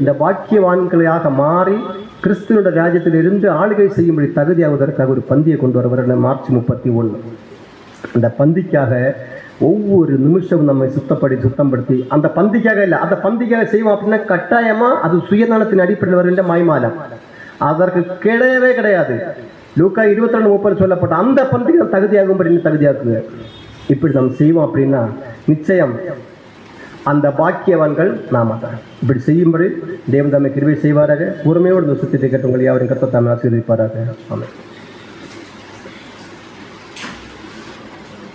இந்த பாக்கியவான்களாக மாறி கிறிஸ்துவோட ராஜ்யத்தில் இருந்து ஆளுகை செய்யும்படி தகுதியாவதற்காக ஒரு பந்தியை கொண்டு வருவார் மார்ச் 31. அந்த பந்திக்காக ஒவ்வொரு நிமிஷமும் நம்மை சுத்தப்படுத்தி அந்த பந்திக்காக இல்லை, அந்த பந்திக்காக செய்வோம் அப்படின்னா கட்டாயமா அது சுயநலத்தின் அடிப்படையில் வருகின்ற மாய்மாலம். அதற்கு கிடையாது. லூக்கா 22:30 சொல்லப்பட்ட அந்த பந்திக்கு தகுதியாகும்படி தகுதியாக்குங்க. இப்படி நம்ம செய்வோம் அப்படின்னா நிச்சயம் அந்த பாக்கியவான்கள் நாம தான். இப்படி செய்யும்படி தேவன் தம்மை கிருபை செய்வாராக. உரிமையோடு இந்த சுத்தத்தை கேட்டவங்கள் யாவரும் கர்த்தர் தாமே ஆசீர்வதிப்பாராக. ஆமென்.